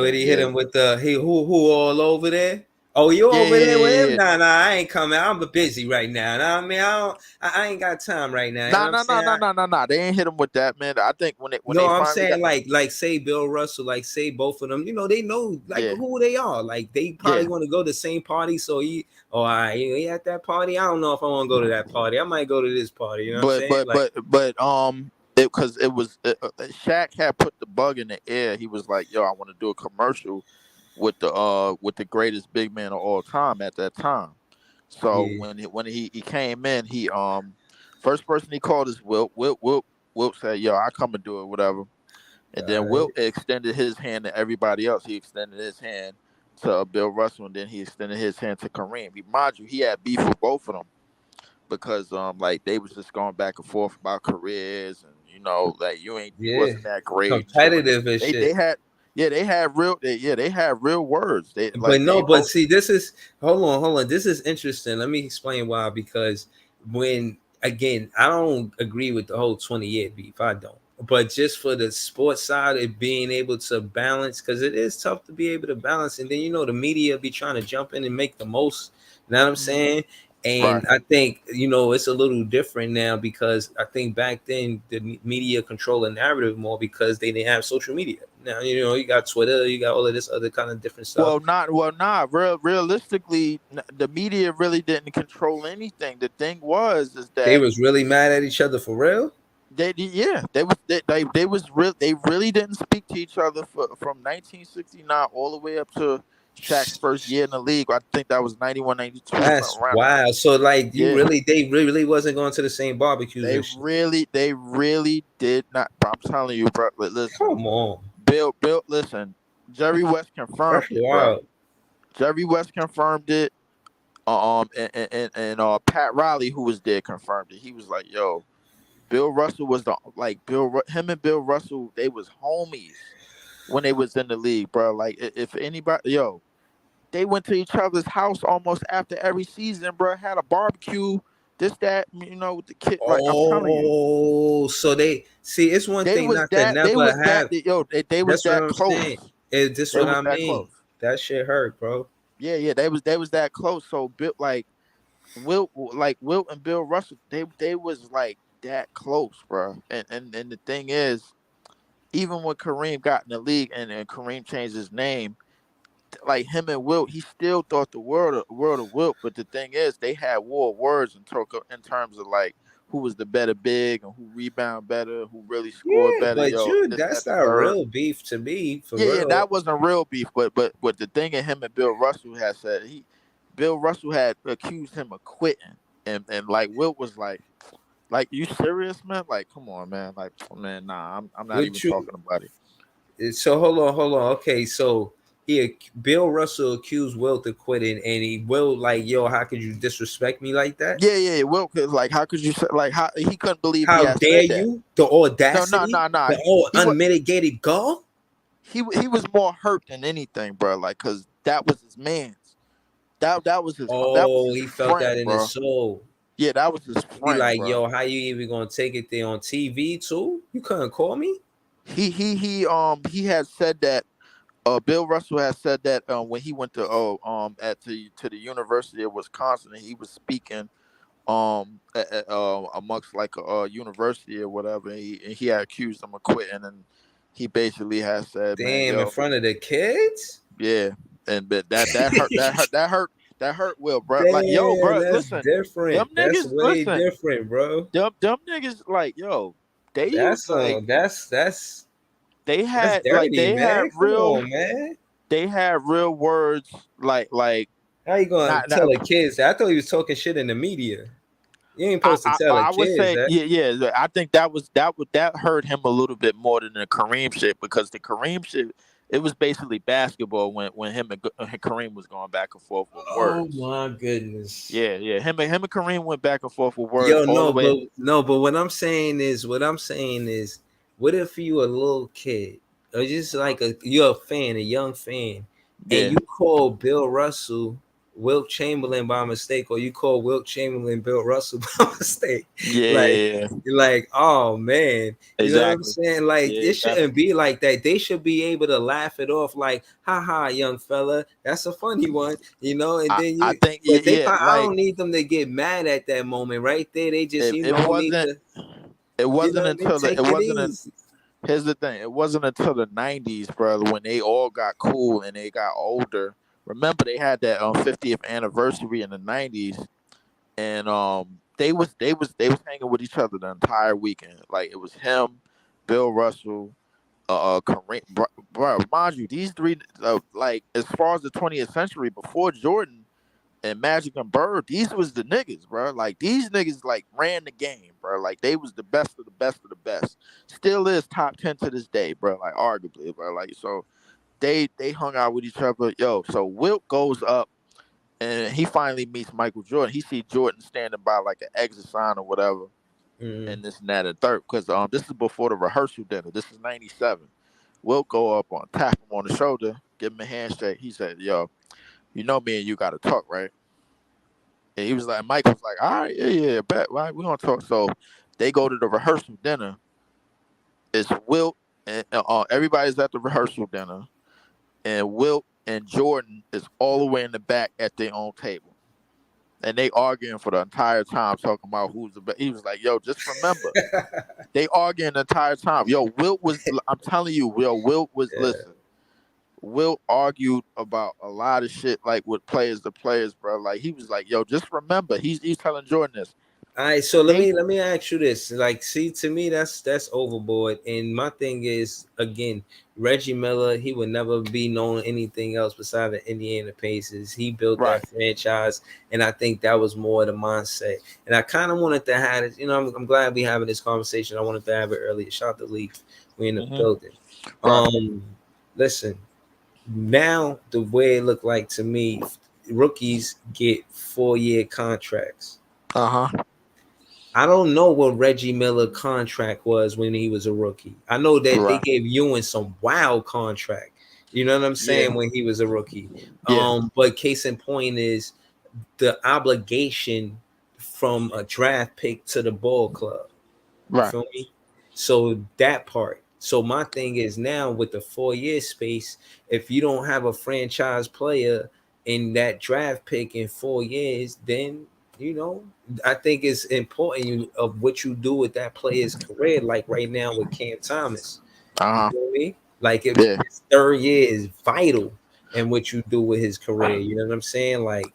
did then he hit yeah, him with the who all over there? Oh, you yeah, over yeah, there with yeah, him? yeah. Nah, I ain't coming. I'm busy right now. Nah, I mean, I ain't got time right now. You know what Nah, I'm nah, nah, saying? nah, nah, nah, nah. They ain't hit him with that, man. I think when No, they I'm finally got saying like say Bill Russell, like say both of them. You know, they know like yeah, who they are. Like they probably yeah. want to go to the same party. So all right, he at that party. I don't know if I want to go to that party. I might go to this party. You know what I'm But saying? but Like but but because it was Shaq had put the bug in the air. He was like, "Yo, I want to do a commercial with the greatest big man of all time at that time." So yeah, when he came in, he first person he called is Wilt. Wilt said, "Yo, I come and do it, whatever." And all then right, Wilt extended his hand to everybody else. He extended his hand to Bill Russell, and then he extended his hand to Kareem. Mind you, he had beef with both of them because like they was just going back and forth about careers, and like you yeah, wasn't that great and shit like that. competitive and They shit. had they had real words. They But like no, they but both see, this is hold on. This is interesting. Let me explain why. Because when again, I don't agree with the whole 20-year beef. I don't. But just for the sports side of being able to balance, because it is tough to be able to balance, and then the media be trying to jump in and make the most. You know what I'm Mhm. saying? Right. And I think it's a little different now because I think back then the media controlled the narrative more because they didn't have social media. Now you got Twitter, you got all of this other kind of different stuff. Not realistically. The media really didn't control anything. The thing is They that was really mad at each other for real. they was real. They really didn't speak to each other from 1969 all the way up to Shaq's first year in the league. I think that was 91, 92, That's something around in there. wild. So like Yeah, they really wasn't going to the same barbecues and shit. they really did not. I'm telling you, bro. Listen, Come on, listen. Jerry West confirmed that's it, bro. wild. Jerry West confirmed it. And Pat Riley, who was there, confirmed it. He was like, "Yo, Bill Russell was him and Bill Russell, they was homies when they was in the league, bro. Like if anybody, yo, they went to each other's house almost after every season, bro. Had a barbecue, this that, with the kid. Like I'm telling you, Oh, so they see. It's one thing not to never have. they was That's what that I'm close. saying. Is this They what was I that mean? close. That shit hurt, bro. Yeah, they was that close. So Bill, Wilt and Bill Russell, they was like that close, bro. And the thing is, even when Kareem got in the league and Kareem changed his name, like him and Wilt, he still thought the world of Wilt. But the thing is, they had war words in terms of like who was the better big and who rebound better, who really scored Yeah, better, but this, that's that, the not third. real beef to me, for Yeah, real. that wasn't real beef. But the thing that him and Bill Russell had said, Bill Russell had accused him of quitting, and like Wilt was like, you serious, man? Like, come on, man. Like, man, nah, I'm not even Would you? talking about it. So hold on. Okay, so Bill Russell accused Wilt of quitting, and he Will like, yo, how could you disrespect me like that? Yeah, yeah, Will, 'cause, like, how could you say, like, how he couldn't believe he How had dare said that? you? The No, no, audacity, no, no. the all He was unmitigated gall. he was more hurt than anything, bro. Like, cause that was his man's. That was Oh, his he felt that friend, in his bro. soul. Yeah, that was his He friend, like, bro. yo, how you even gonna take it there on TV too? You couldn't call me. He had said that. Bill Russell has said that when he went to the University of Wisconsin, and he was speaking amongst like a university or whatever. And he had accused him of quitting, and he basically has said, "Man, Damn, in yo, front of the kids. yeah." And but that hurt Will, bro. Like, yo, Damn, bro, that's listen, them different. That's niggas, way listen, different, bro. them niggas, like, yo, they used That's like they that's had like dirty, man. Come on, man. they had real words like How you gonna not tell the kids that? I thought he was talking shit in the media. You ain't supposed to tell the I would kids say that. yeah. I think that hurt him a little bit more than the Kareem shit because the Kareem shit it was basically basketball when him and Kareem was going back and forth with Oh words. my goodness. Yeah. Him and Kareem went back and forth with words Yo, all the no, way. but no, but what I'm saying is, what if you a little kid, or just like you're a fan, a young fan, and Yeah, you call Bill Russell Wilt Chamberlain by mistake, or you call Wilt Chamberlain Bill Russell by mistake, like, yeah, like, oh man, you know what I'm exactly. saying? Like, Yeah, it shouldn't be like that. They should be able to laugh it off, like, haha, young fella, that's a funny one, and then I you. think But yeah, I like don't need them to get mad at that moment right there. They just, it need wasn't to, it wasn't until take it it wasn't easy. here's the thing. It wasn't until the '90s, brother, when they all got cool and they got older. Remember, they had that 50th anniversary in the '90s, and they was hanging with each other the entire weekend. Like it was him, Bill Russell, Kareem, bro. Mind you, these three, like as far as the 20th century before Jordan and Magic and Bird, these was the niggas, bro. Like these niggas like ran the game, bro. Like they was the best of the best of the best. Still is top 10 to this day, bro. Like arguably, bro. Like so they hung out with each other. Yo, so Wilt goes up and he finally meets Michael Jordan. He see Jordan standing by like an exit sign or whatever, Mm. and this and that and third. Because this is before the rehearsal dinner. This is '97. Wilt go up on tap him on the shoulder, give him a handshake. He said, "Yo, you know me and you got to talk, right?" And he was like, Mike was like, all right, yeah, bet, right, we're gonna talk. So they go to the rehearsal dinner. It's Wilt and everybody's at the rehearsal dinner, and Wilt and Jordan is all the way in the back at their own table, and they arguing for the entire time, talking about who's the best. He was like, yo, just remember, they arguing the entire time. Yo, Wilt was, I'm telling you, Wilt was Yeah. listen. Wilt argued about a lot of shit, like with players to players, bro. Like he was like, "Yo, just remember." He's telling Jordan this. All right, so let They me ask you this. Like, see, to me, that's overboard. And my thing is, again, Reggie Miller, he would never be known anything else beside the Indiana Pacers. He built right. that franchise, and I think that was more the mindset. And I kind of wanted to have it. I'm glad we having this conversation. I wanted to have it earlier. Shout out to Leaf. We in the Hmm. building. Right. Listen. Now the way it looked like to me, rookies get 4-year contracts. Uh-huh. I don't know what Reggie Miller contract was when he was a rookie. I know that they Right. gave Ewan some wild contract. You know what I'm Yeah. saying, when he was a rookie. Yeah. But case in point is the obligation from a draft pick to the ball club. You Right. feel me? So that part. So my thing is, now with the 4-year space, if you don't have a franchise player in that draft pick in 4 years, then I think it's important of what you do with that player's career. Like right now with Cam Thomas, you Uh-huh. feel me? Like if Yeah. his 3rd year is vital in what you do with his career. You know what I'm saying? Like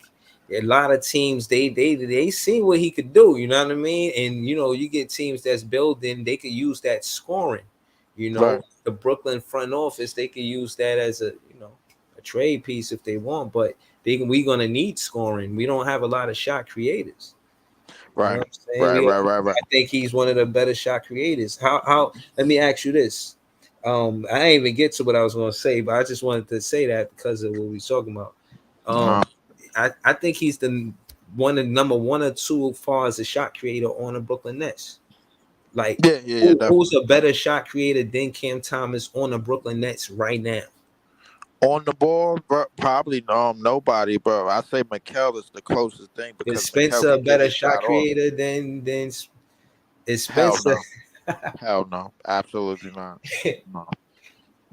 a lot of teams, they see what he could do. You know what I mean? And you get teams that's building, they could use that scoring. Right. The Brooklyn front office, they could use that as a trade piece if they want, but we gonna need scoring. We don't have a lot of shot creators. You know Right. what I'm saying? Right. Right. Right. Right. I think he's one of the better shot creators. How let me ask you this. I didn't even get to what I was gonna say, but I just wanted to say that because of what we talking about. Uh-huh. I think he's the number one or two as far as a shot creator on the Brooklyn Nets. Like, Yeah. Yeah. Yeah. who's Definitely. a better shot creator than Cam Thomas on the Brooklyn Nets right now? On the ball, bro, probably nobody, but I say Mikel is the closest thing Is because Mikel Spencer a can get better his shot shot off. creator than is Hell Spencer? no. Hell no. Absolutely not. No.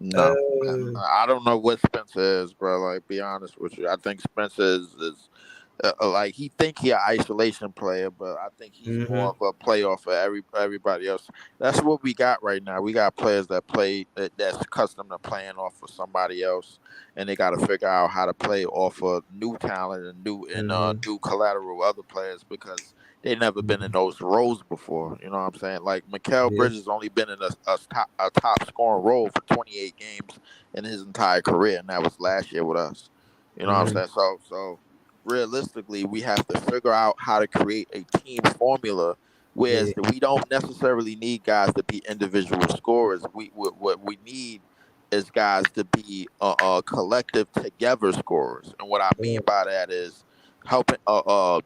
No. uh, I don't know what Spencer is, bro. Like, be honest with you. I think Spencer is like he think he an isolation player, but I think he's more mhm, of a playoff for everybody else. That's what we got right now. We got players that play that's accustomed to playing off of somebody else, and they got to figure out how to play off of new talent and new mhm. new collateral other players because they never been in Mhm. those roles before. You know what I'm saying? Like Mikal Yeah. Bridges only been in a top scoring role for 28 games in his entire career, and that was last year with us. You know what I'm Hmm. saying? So realistically, we have to figure out how to create a team formula. Yeah. Whereas we don't necessarily need guys to be individual scorers. What we need is guys to be collective together scorers. And what I mean Yeah. by that is helping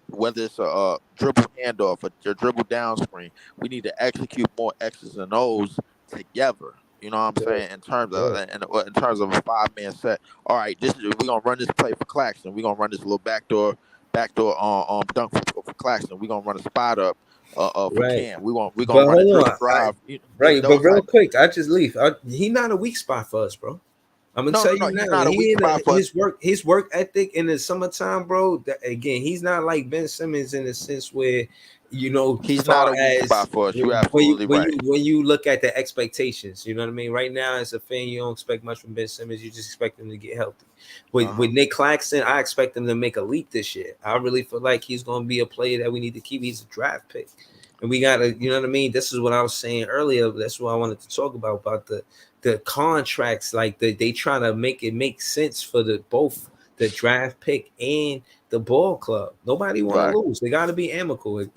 whether it's a dribble handoff, a dribble down screen, we need to execute more X's and O's together. You know what I'm Yeah. saying? In terms of Yeah. in terms of a 5-man set. All right, this is we're gonna run this play for Claxton. We're gonna run this little backdoor dunk for Claxton. We're gonna run a spot up for Right. Cam. We're gonna But run a hold dribble on. drive. Right. But Those real type of quick, I just leave. He not a weak spot for us, bro. I'm gonna tell no, you he's now. not a weak He in spot for us. his work ethic in the summertime, bro. Again, he's not like Ben Simmons in the sense where, He's not far a weak as spot for us. You're when you absolutely when right. you when you look at the expectations, you know what I mean. Right now, as a fan, you don't expect much from Ben Simmons. You just expect him to get healthy. With Uh-huh. Nick Claxton, I expect him to make a leap this year. I really feel like he's gonna be a player that we need to keep. He's a draft pick. And we gotta, you know what I mean? This is what I was saying earlier. That's what I wanted to talk about the contracts. Like they try to make it make sense for the both the draft pick and the ball club. Nobody want to Right. lose. They got to be amicably.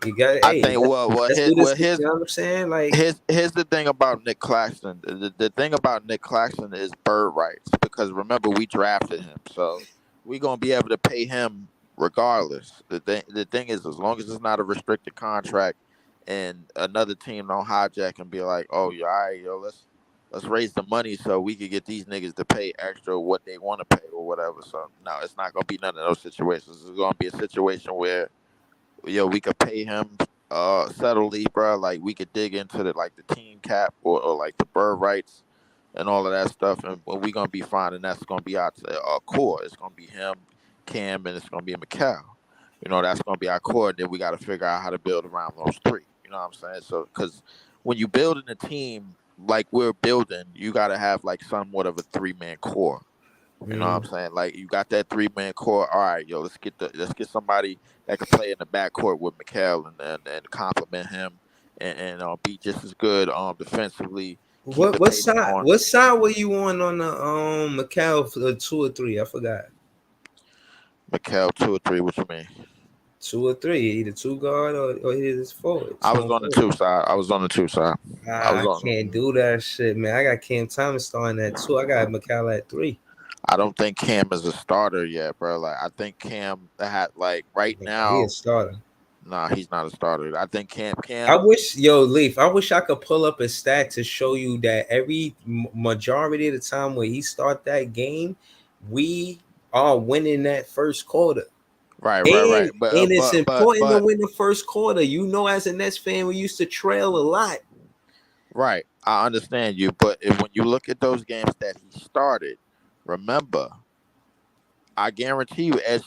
You got, I hey, think let's do this. You know what I'm saying? Like, here's the thing about Nick Claxton. The thing about Nick Claxton is bird rights because remember we drafted him, so we're gonna be able to pay him regardless. The thing is, as long as it's not a restricted contract, and another team don't hijack and be like, oh yeah, all right, yo, let's raise the money so we could get these niggas to pay extra what they want to pay or whatever. So no, it's not gonna be none of those situations. It's gonna be a situation where we could pay him subtly, bro. Like we could dig into the team cap or like the bird rights and all of that stuff, and we gonna be fine. And that's gonna be our core. It's gonna be him, Cam, and it's gonna be Mikal. That's gonna be our core. Then we got to figure out how to build around those three. You know what I'm saying? So, because when you building a team like we're building, you got to have like somewhat of a 3-man core. You know what I'm mm, saying? Like you got that 3-man core. All right, yo, let's get somebody that can play in the backcourt with Mikal and complement him and be just as good defensively. Keep what the what pace side going. what side were you on the Macau for the 2 or 3? I forgot. Mikal 2 or 3. What you mean? 2 or 3, either two guard or his forward, I was small on the forward. two side. I was on the two side. I was I on. can't do that shit, man. I got Cam Thomas starting at 2. I got McCall at 3. I don't think Cam is a starter yet, bro. Like I think Cam had like right He a now. starter. Nah, he's not a starter. I think Cam I Cam. wish, yo, Leaf. I wish I could pull up a stat to show you that every majority of the time when he start that game, we are winning that first quarter. Right, right, right. And But and it's important to but win the first quarter. As a Nets fan, we used to trail a lot. right, I understand you, but when you look at those games that he started, remember, I guarantee you, Ed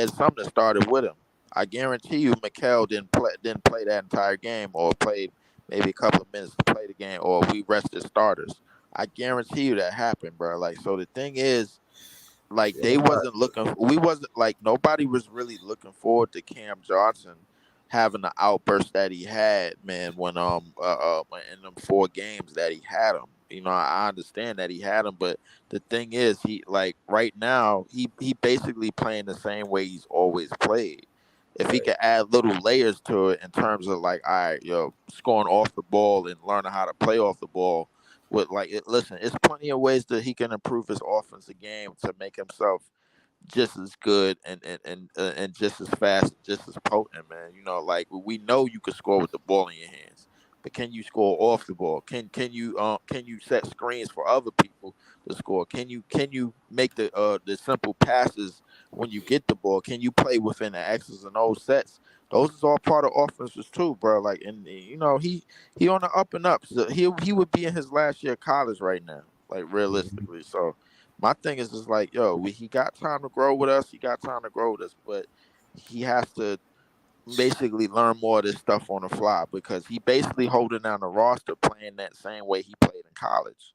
Sumner started with him. I guarantee you, Mikal didn't play that entire game, or played maybe a couple of minutes to play the game, or we rested starters. I guarantee you that happened, bro. Like, so the thing is, like Yeah, they wasn't looking, we wasn't like nobody was really looking forward to Cam Johnson having the outburst that he had, man, when in them 4 games that he had him. I understand that he had him, but the thing is, he like right now he basically playing the same way he's always played. If he right, could add little layers to it in terms of like, all right, scoring off the ball and learning how to play off the ball, with listen, it's plenty of ways that he can improve his offensive game to make himself just as good and just as fast, just as potent, man. Like we know you can score with the ball in your hands, but can you score off the ball? Can you set screens for other people to score? Can you make the simple passes when you get the ball? Can you play within the X's and O's sets? Those is all part of offenses too, bro. Like, and he on the up and up. So he would be in his last year of college right now, like mhm, realistically. So my thing is just like, yo, he got time to grow with us. He got time to grow with us, but he has to basically learn more of this stuff on the fly because he basically holding down the roster playing that same way he played in college.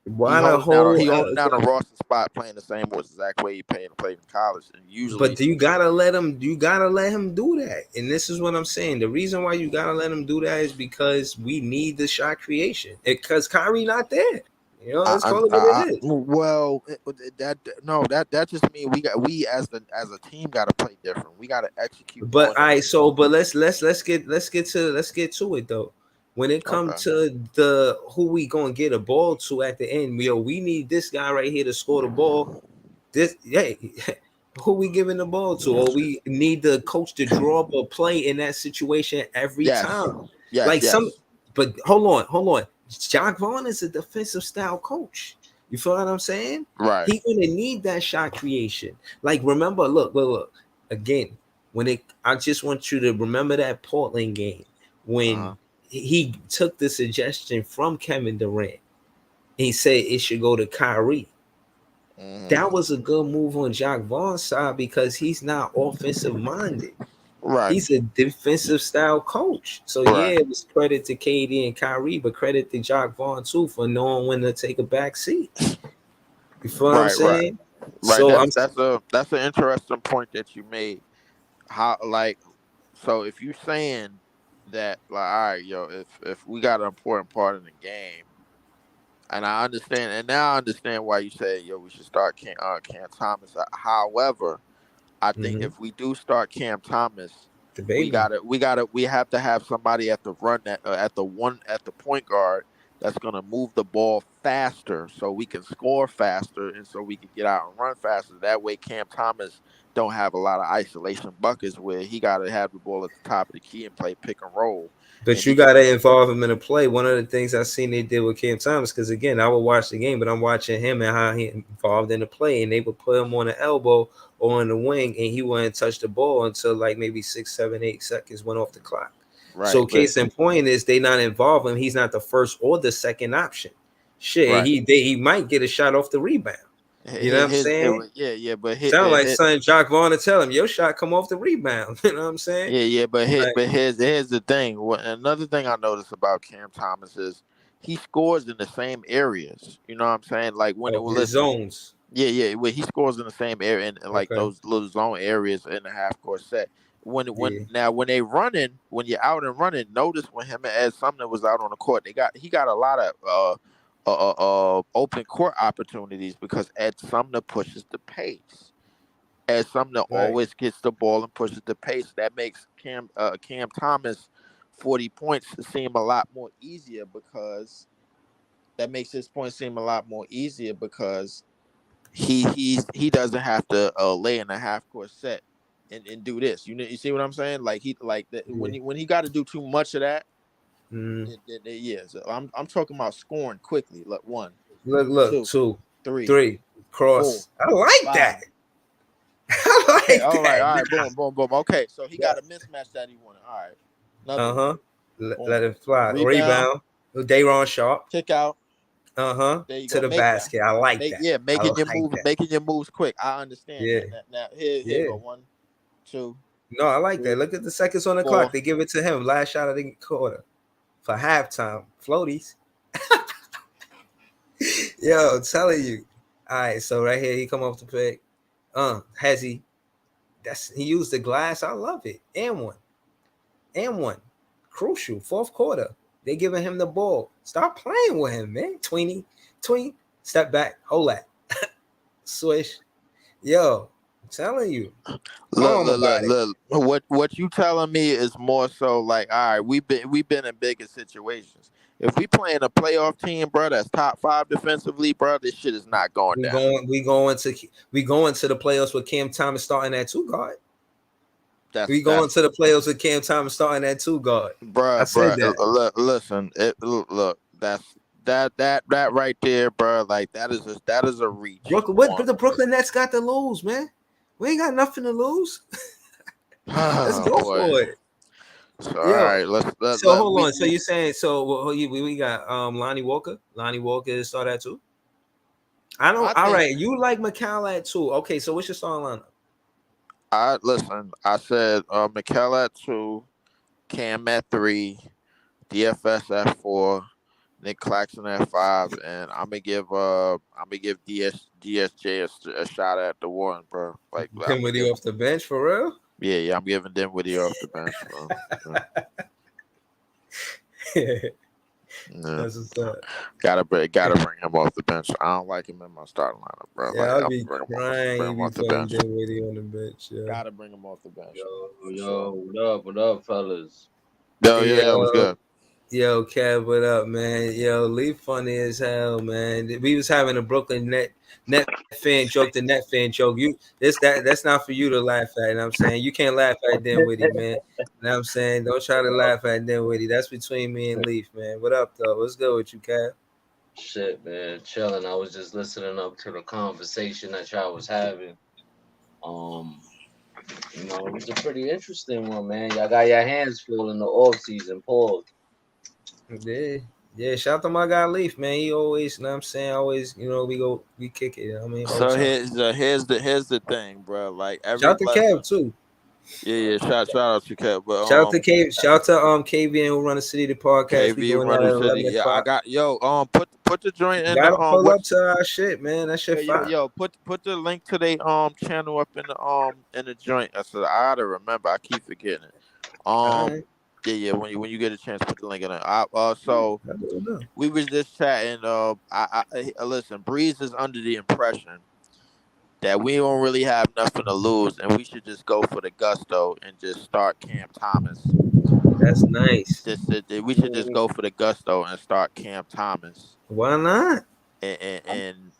Why the whole? He holding down a roster spot, playing the same exact way he played in college. And usually, But you gotta let him. You gotta let him do that. And this is what I'm saying. The reason why you gotta let him do that is because we need the shot creation. Because Kyrie not there. You know, let's call it what it is. well, that just means we as a team got to play different. We got to execute more. But but let's get to it though. When it comes to the who we gonna get a ball to at the end, we need this guy right here to score the ball. Who we giving the ball to? Or we need the coach to draw up a play in that situation every time. But hold on. Jacque Vaughn is a defensive style coach. You feel what I'm saying? Right. He's gonna need that shot creation. Like, remember, look. Again, I just want you to remember that Portland game when he took the suggestion from Kevin Durant. He said it should go to Kyrie. That was a good move on Jacque Vaughn's side because he's not offensive minded. Right. He's a defensive style coach. So yeah, it was credit to KD and Kyrie, but credit to Jacque Vaughn too for knowing when to take a back seat. You feel what I'm saying? Right. So that's an interesting point that you made. How so if you're saying that all right, if we got an important part in the game, and I understand why you say we should start Cam Thomas. However, I think if we do start Cam Thomas, we have to have somebody at the run at the point guard that's gonna move the ball faster, so we can score faster, and so we can get out and run faster. That way, Cam Thomas don't have a lot of isolation buckets where he got to have the ball at the top of the key and play pick and roll. But you got to involve him in a play. One of the things I seen they did with Cam Thomas, because again, I would watch the game, but I'm watching him and how he involved in the play, and they would put him on the elbow or on the wing, and he wouldn't touch the ball until like maybe 6, 7, 8 seconds went off the clock. Right, so case in point is they not involve him. He's not the first or the second option. Shit, he might get a shot off the rebound. You know what I'm saying? But sound like son Jacque Vaughn to tell him your shot come off the rebound. You know what I'm saying? But here's the thing. Another thing I noticed about Cam Thomas is he scores in the same areas. You know what I'm saying? Like when his zones. Well, he scores in the same area and like those little zone areas in the half court set. When they running, when you're out and running, notice when him and Ed Sumner was out on the court, he got a lot of open court opportunities because Ed Sumner pushes the pace. Ed Sumner always gets the ball and pushes the pace. That makes Cam Thomas 40 points seem a lot more easier because he doesn't have to lay in a half court set and do this. You see what I'm saying? Like when he got to do too much of that. So I'm talking about scoring quickly. Look, 1, look, 2, 3, cross. 4, I like 5. That. I like that. All right, boom. Okay, so he got a mismatch that he wanted. All right. Let it fly. Rebound. Dayron Sharp. Kick out. To the basket. I like that. Yeah, making your moves quick. I understand. Yeah. That. Now here go 1, 2. No, I like that. Look at the seconds on the clock. They give it to him. Last shot of the quarter for halftime. Floaties. Yo, telling you. All right, so right here he come off the pick. Has he? He used the glass. I love it. And one. Crucial. Fourth quarter. They giving him the ball. Stop playing with him, man. Tween. Step back. Hold that. Swish. Yo, I'm telling you. Look. What you telling me is more so like, all right, we've been in bigger situations. If we playing a playoff team, bro, that's top 5 defensively, bro, this shit is not going down. We going to the playoffs with Cam Thomas starting at 2 guard. We going to the playoffs with Cam Thomas starting at 2 guard. Bro, listen, look, that's that right there, bro. Like that is a reach. But the Brooklyn Nets got to lose, man. We ain't got nothing to lose. Let's go for it. So, all right, let's. So hold on. So you're saying we got Lonnie Walker. Lonnie Walker start at 2. All right. You like Mikal at 2. Okay. So what's your starting lineup? I said Mikal at 2, Cam at 3, DFS at 4, Nick Claxton at 5, and I'm gonna give DSJ a shot at the one, bro. Like I'm gonna Dinwiddie give off the bench for real. yeah, I'm giving Dinwiddie off the bench, bro. Yeah. Yeah. That's what's up. Gotta bring him off the bench. I don't like him in my starting lineup, bro. Yeah, Like I'll I'm be crying. bring You him be off the putting bench. Dinwiddie on the bench. Yeah. Gotta bring him off the bench. Yo, For yo, sure. what up, fellas? Yo, was Yo, good. yo, Kev, what up, man? Yo, Lee funny as hell, man. We was having a Brooklyn net fan joke, the net fan joke. That's not for you to laugh at. You know what I'm saying? You can't laugh at Dinwiddie, man. You know what I'm saying? Don't try to laugh at Dinwiddie. That's between me and Leaf, man. What up, though? What's good with you, Kev? Shit, man, chilling. I was just listening up to the conversation that y'all was having. Um, it was a pretty interesting one, man. Y'all got your hands full in the off season. Pause. Yeah. Yeah, shout out to my guy Leaf, man. He always, you know what I'm saying, always, we kick it. I mean, whole So time. here's the thing, bro. Like Shout every out to Kev lesson, too. yeah. Shout out to Kev, but Shout out to KVN who run the City the podcast. We KV going out Runner at City. 11 Yeah, I o'clock. got put the joint in the Gotta pull what up to our shit, man. That shit fire. put the link to their channel up in the joint. I said I gotta remember. I keep forgetting it. Alright. Yeah. When you get a chance, put the link in it. So I don't know. we was just chatting. Listen, Breeze is under the impression that we don't really have nothing to lose, and we should just go for the gusto and just start Cam Thomas. That's nice. We should just go for the gusto and start Cam Thomas Why not? and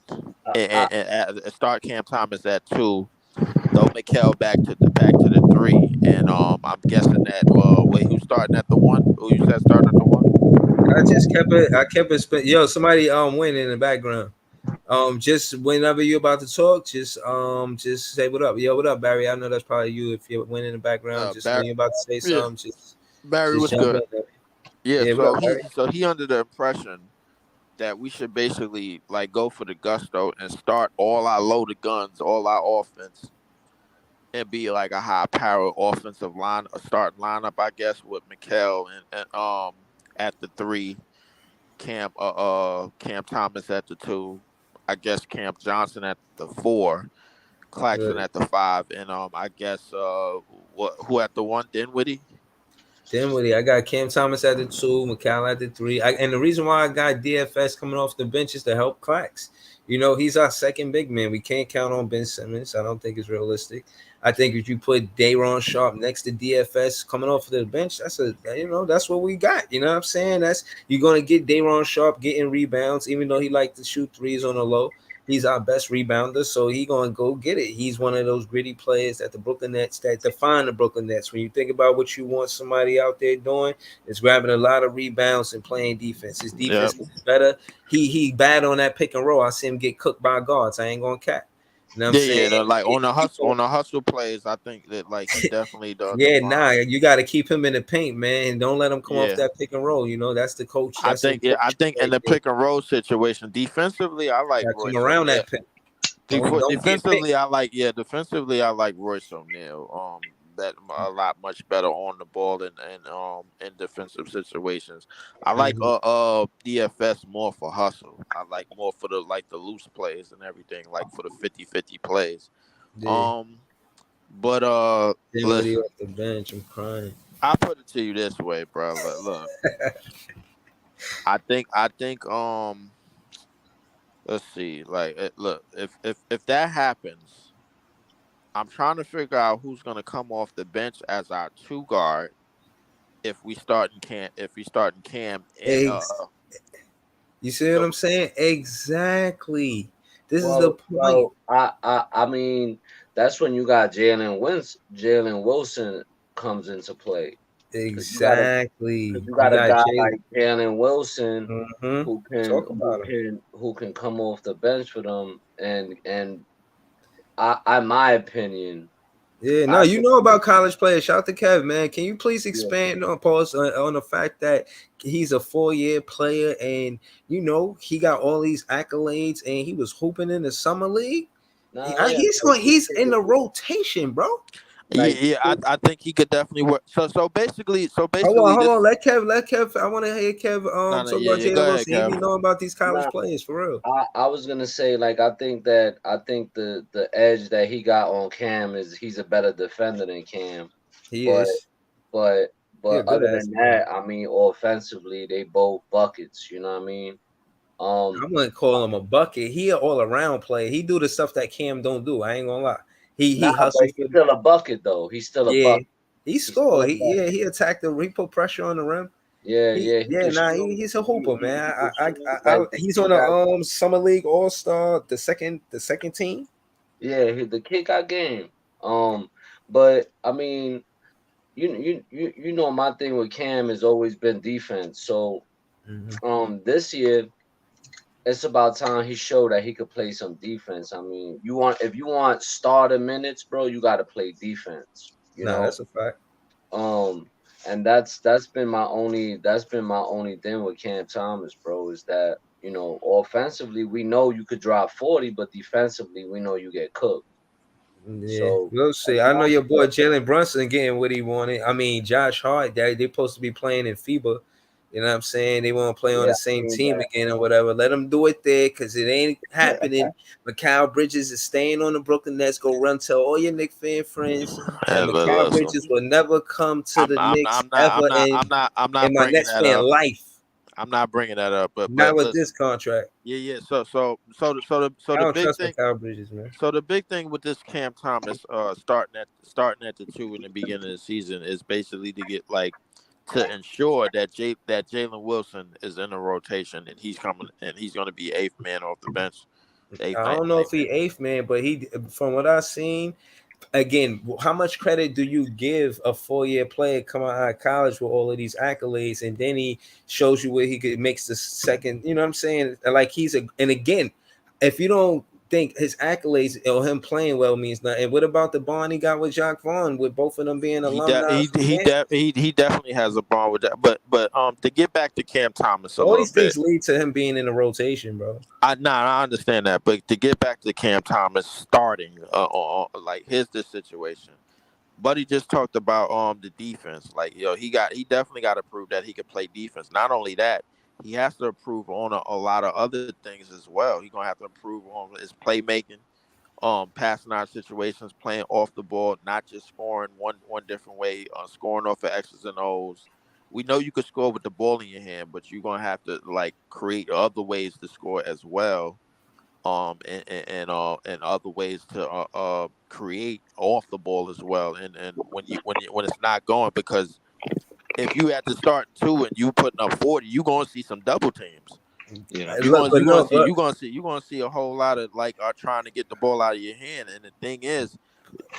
start Cam Thomas at 2. Throw Mikal back to the 3, and I'm guessing that wait, who's starting at the 1? Who you said starting at the 1? I kept it yo, somebody went in the background. Just whenever you're about to talk, just say what up. Yo, what up, Barry? I know that's probably you. If you went in the background, just when you're about to say Yeah, something, Barry just was jump good. in there. Yeah, Yeah, what up, Barry? he under the impression that we should basically like go for the gusto and start all our loaded guns, all our offense, and be like a high powered offensive line, a starting lineup, I guess, with Mikal and at the 3, Cam Thomas at the 2, I guess Cam Johnson at the 4, Claxton Good. at the 5, and I guess who at the 1? Dinwiddie. Dinwiddie, I got Cam Thomas at the 2, McCall at the 3. And the reason why I got DFS coming off the bench is to help Clax. He's our second big man. We can't count on Ben Simmons. I don't think it's realistic. I think if you put Dayron Sharp next to DFS coming off the bench, that's what we got. You know what I'm saying? You're gonna get Dayron Sharp getting rebounds, even though he likes to shoot threes on the low. He's our best rebounder, so he gonna go get it. He's one of those gritty players that the Brooklyn Nets that define the Brooklyn Nets. When you think about what you want somebody out there doing, it's grabbing a lot of rebounds and playing defense. His defense is better. He bad on that pick and roll. I see him get cooked by guards. I ain't gonna cap. You know what I'm saying? Like on the hustle plays, I think that like he definitely does. You got to keep him in the paint, man. Don't let him come off that pick and roll. That's the coach. I think in the pick and roll situation, defensively, I like Royce around O'Neal. that pick. Defensively, I like Royce O'Neal. That a lot much better on the ball in defensive situations. I like DFS more for hustle. I like more for the loose plays and everything, like for the 50-50 plays. Yeah. But Dinwiddie listen, off the bench, I'm crying. I put it to you this way, bro. Look, I think let's see. Like, look, if that happens, I'm trying to figure out who's gonna come off the bench as our 2 guard if we starting Cam. You see what I'm saying? Exactly. This is the point. Well, I mean, that's when you got Jalen Wilson comes into play. Exactly. You got a guy like Jalen Wilson who can come off the bench for them, and my opinion. Yeah, no, you know about college players. Shout out to Kev, man. Can you please expand on the fact that he's a 4-year player and he got all these accolades and he was hooping in the summer league? He's in the rotation, bro. Yeah, Like, yeah, I think he could definitely work. So basically, hold this. on. Let Kev. I want to hear Kev No, no, talk yeah, about yeah. Go Jalen ahead, Wilson. He Kev. be knowing about these college Nah, players for real. I was gonna say like I think the edge that he got on Cam is he's a better defender than Cam, He but is. but He a but good other ass than player. that, I mean, offensively they both buckets. You know what I mean? Um, I wouldn't call him a bucket. He an all around player. He do the stuff that Cam don't do. I ain't gonna lie. He nah, but hustles he's for still a bucket though. He's still a yeah. bucket. He He's still scored. a bucket. He attacked the he put pressure on the rim. Yeah, He yeah, he yeah could nah shoot. he's a hooper man. He could shoot. Like He's he on the got summer league all star the second team. yeah, the kid got game. But I mean, you know my thing with Cam has always been defense. So Mm-hmm. this year it's about time he showed that he could play some defense. I mean, if you want starter minutes, bro, you got to play defense. You Nah, know, that's a fact. um, and that's been my only thing with Cam Thomas, bro, is that offensively we know you could drop 40, but defensively we know you get cooked. Yeah, So we'll as see. I know long your as boy Jalen Brunson getting what he wanted. I mean, Josh Hart, they supposed to be playing in FIBA. You know what I'm saying? They want to play on yeah, the I same mean team again or whatever. Let them do it there because it ain't happening. Mikal Bridges is staying on the Brooklyn Nets. Go run tell all your Knicks fan friends that Hey, Mikal listen, Bridges will never come to the Knicks I'm not, ever I'm in not my bringing Nets that fan up. life. I'm not bringing that up. Not But with this listen, contract. yeah, yeah. So I the don't big trust thing. Mikal Bridges, man. So the big thing with this Cam Thomas starting at the two in the beginning of the season is basically to get like to ensure that Jalen Wilson is in the rotation and he's coming and he's going to be eighth man off the bench, eighth I ninth don't know if ninth he man. eighth man, but he from what I've seen, again, how much credit do you give a 4 year player coming out of college with all of these accolades, and then he shows you where he could makes the second? You know what I'm saying? Like and again, if you don't think his accolades or him playing well means nothing, what about the bond he got with Jacques Vaughn, with both of them being alumni from Kansas? He definitely has a bond with that. But to get back to Cam Thomas a All little these bit. things lead to him being in the rotation, bro. I understand that, but to get back to Cam Thomas starting, like here's this situation. Buddy just talked about the defense. Like he definitely got to prove that he can play defense. Not only that, he has to improve on a lot of other things as well. He's gonna have to improve on his playmaking, passing out situations, playing off the ball, not just scoring one different way, scoring off of X's and O's. We know you could score with the ball in your hand, but you're gonna have to like create other ways to score as well. And other ways to create off the ball as well. And when it's not going, because if you at the start two and you putting up 40, you gonna see some double teams. yeah. Look, but no, but You're gonna see a whole lot of like trying to get the ball out of your hand. And the thing is,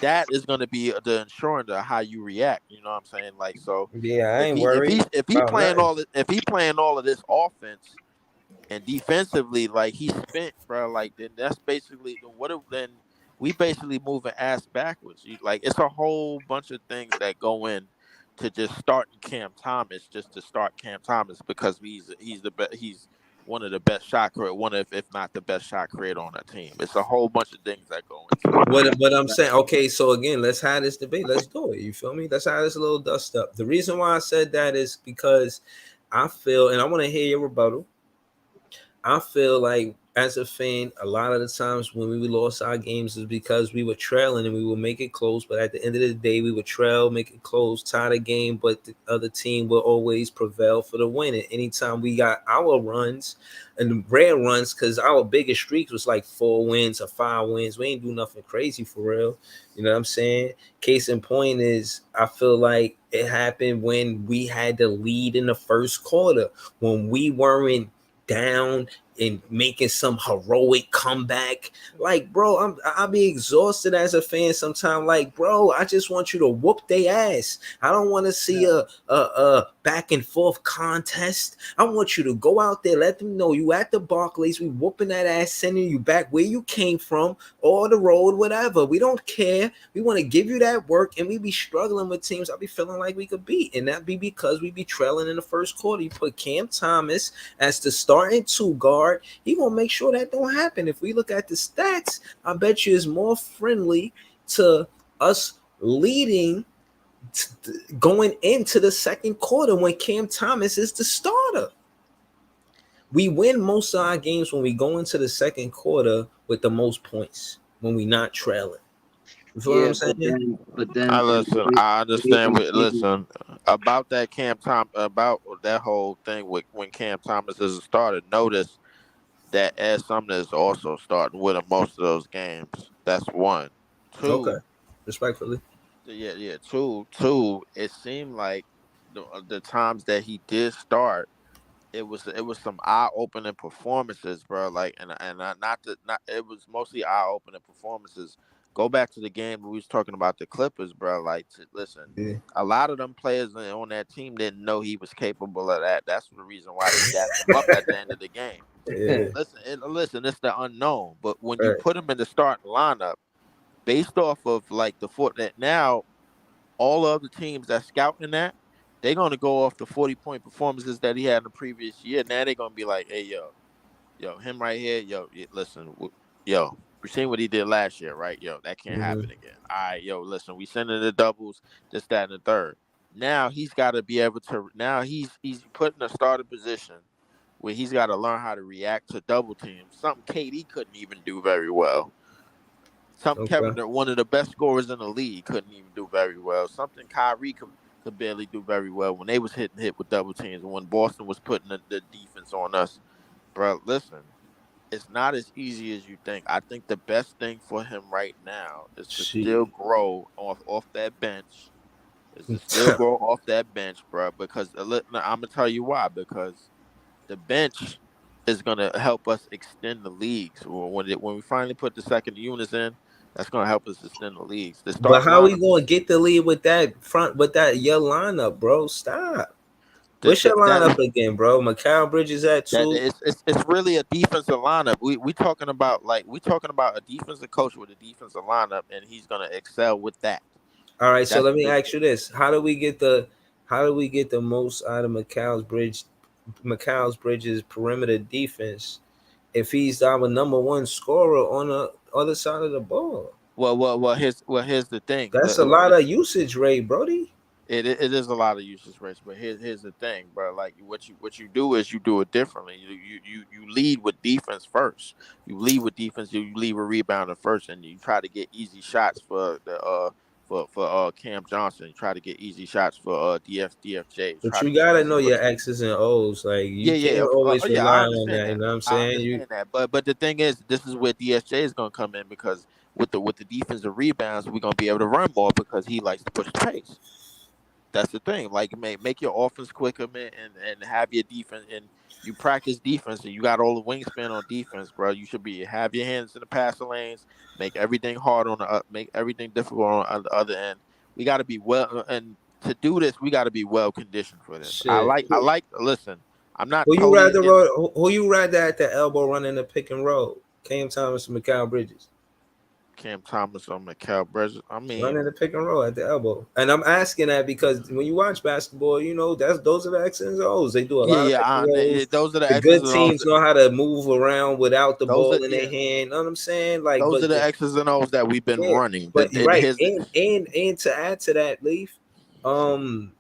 that is gonna be the ensuring to how you react. You know what I'm saying? Like so, yeah, I ain't worried about nothing. if he playing all of this offense and defensively, like he spent, bro. Like then that's basically then we basically moving ass backwards. Like it's a whole bunch of things that go in to just starting Cam Thomas, just to start Cam Thomas because he's the best. He's one of the best shot creators, one of if not the best shot creator on our team. It's a whole bunch of things that go into it. What I'm saying, okay, so again, let's have this debate. Let's do it. You feel me? Let's have this little dust up. The reason why I said that is because I feel, and I want to hear your rebuttal. I feel like as a fan, a lot of the times when we lost our games is because we were trailing and we would make it close. But at the end of the day, we would trail, make it close, tie the game, but the other team will always prevail for the win. And anytime we got our runs and rare runs, because our biggest streaks was like 4 wins or 5 wins. We ain't do nothing crazy for real. You know what I'm saying? Case in point is I feel like it happened when we had the lead in the first quarter, when we weren't down and making some heroic comeback. Like, bro, I'll be exhausted as a fan sometimes. Like, bro, I just want you to whoop their ass. I don't want to see a back and forth contest. I want you to go out there, let them know you at the Barclays, we whooping that ass, sending you back where you came from, or the road, whatever. We don't care. We want to give you that work, and we be struggling with teams I'll be feeling like we could beat, and that be because we be trailing in the first quarter. You put Cam Thomas as the starting two guard, he gonna make sure that don't happen. If we look at the stats, I bet you is more friendly to us leading going into the second quarter when Cam Thomas is the starter. We win most of our games when we go into the second quarter with the most points when we not trailing. You feel what Yeah, I'm saying? but then, I but listen. wait, I wait understand. What until listen about that about that whole thing with when Cam Thomas is a starter. Notice that Ed Sumner is also starting with him most of those games. That's one. Okay, Two. respectfully. Yeah. Two. It seemed like the times that he did start, it was some eye opening performances, bro. Like not it was mostly eye opening performances. Go back to the game we was talking about the Clippers, bro. Like listen, Yeah. a lot of them players on that team didn't know he was capable of that. That's the reason why they gassed him up at the end of the game. Yeah. Listen, it's the unknown. But when you Right. put him in the starting lineup, based off of like the foot that now all of the teams that scouting that, they're gonna go off the 40-point performances that he had in the previous year. Now they're gonna be like, hey yo, him right here, listen, yo, we seen what he did last year, right? Yo, that can't Mm-hmm. happen again. All right, yo, listen, we sending the doubles, this, that, and the third. Now he's got to be able to. Now he's put in a starting position where he's got to learn how to react to double teams. Something KD couldn't even do very well. Something Okay. One of the best scorers in the league, couldn't even do very well. Something Kyrie could barely do very well when they was hit with double teams and when Boston was putting the defense on us. Bro, listen, it's not as easy as you think. I think the best thing for him right now is to still Shit. grow off that bench. Is to still grow off that bench, bro. Because I'm gonna tell you why. Because the bench is gonna help us extend the leagues. When we finally put the second units in, that's gonna help us extend the leagues. The But starting how we lineup, gonna get the lead with that front with that your lineup, bro? Stop. that What's your that lineup again, bro? Mikal Bridges at that two. it's really a defensive lineup. We talking about a defensive coach with a defensive lineup, and he's gonna excel with that. All right, so That's let me the ask you this: How do we get the most out of McCall's Bridges perimeter defense if he's our number one scorer on the other side of the ball? here's the thing. That's a lot of usage rate, Brody. It is a lot of useless race, but here's the thing, bro. Like what you do is you do it differently. You lead with defense first. You lead with defense. You lead with rebounding first, and you try to get easy shots for the Cam Johnson. You try to get easy shots for DFJ. But Try to you get gotta easy know your looks. X's and O's. Like you Yeah. can't always Yeah, I rely on understand that. You that. know what I'm I saying? understand that. But the thing is, this is where DSJ is gonna come in because with the defensive rebounds, we're gonna be able to run more because he likes to push the pace. That's the thing. Like, make your offense quicker, man, and have your defense. And you practice defense, and you got all the wingspan on defense, bro. You should be have your hands in the passing lanes, make everything hard make everything difficult on the other end. We got to be and to do this, we got to be well conditioned for this. Shit. I like. Listen, I'm not Who you totally rather against who you rather at the elbow running the pick and roll? Cam Thomas and Mikal Bridges. Cam Thomas or Mikal Bridges. I Running mean, the pick and roll at the elbow. And I'm asking that because when you watch basketball, those are the X's and O's. They do a lot of pick and rolls. those are the The X's good and O's. teams know how to move around without the Those ball are in their hand. You know what I'm saying? Like, those but are the X's and O's that we've been yeah, running. but right, His and to add to that, Leaf, um,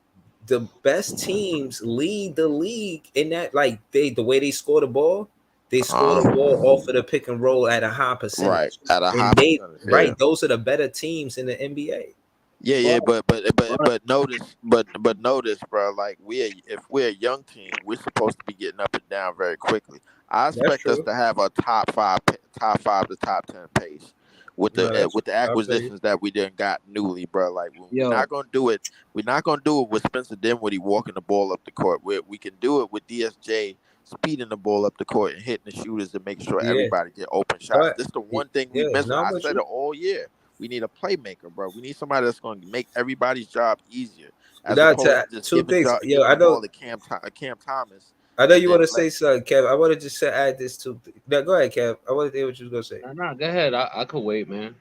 the best teams lead the league in that. Like the way they score the ball, they score the ball off of the pick and roll at a high right percentage, at a high and they percentage. Yeah. right, those are the better teams in the NBA. Yeah, but but notice, bro. Like if we're a young team, we're supposed to be getting up and down very quickly. I That's expect us true. to have a top five to top 10 pace No, that's with the I feel you. acquisitions that we didn't got newly, bro. Like we're yo, not gonna do it. We're not gonna do it with Spencer Dinwiddie walking the ball up the court. We can do it with DSJ speeding the ball up the court and hitting the shooters to make sure Yeah, everybody get open shots. but This is the one thing we yeah, missing. not I with said you. it all year. We need a playmaker, bro. We need somebody that's going to make everybody's job easier, as That opposed to just two things. Yo, giving the ball to Cam Thomas, I know and you then want to let say something, Kev. I want to just say add this to. Now, go ahead, Kev. I want to hear what you was gonna say. nah, go ahead. I could wait, man.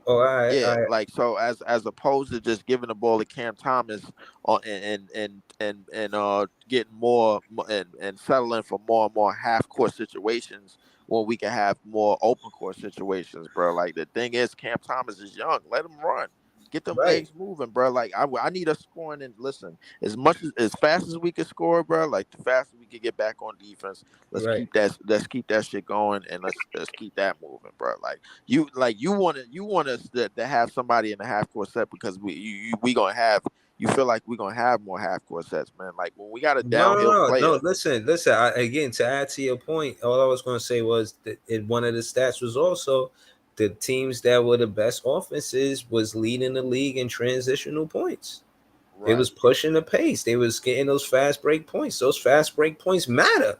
Oh, all right, yeah, all right. like so as opposed to just giving the ball to Cam Thomas on getting and settling for more and more half court situations when we can have more open court situations, bro. Like the thing is, Cam Thomas is young. Let him run. Get them Right, legs moving, bro. Like I need us scoring and listen as fast as we can score, bro. Like the faster we can get back on defense. right. Let's keep that shit going and let's keep that moving, bro. You want us to have somebody in the half court set because we gonna have you feel like we're gonna have more half court sets, man. Like when we got a No, downhill no, no, no. player, Listen. Again, to add to your point, all I was going to say was that one of the stats was also the teams that were the best offenses was leading the league in transitional points. They right, was pushing the pace. They was getting those fast break points. Those fast break points matter.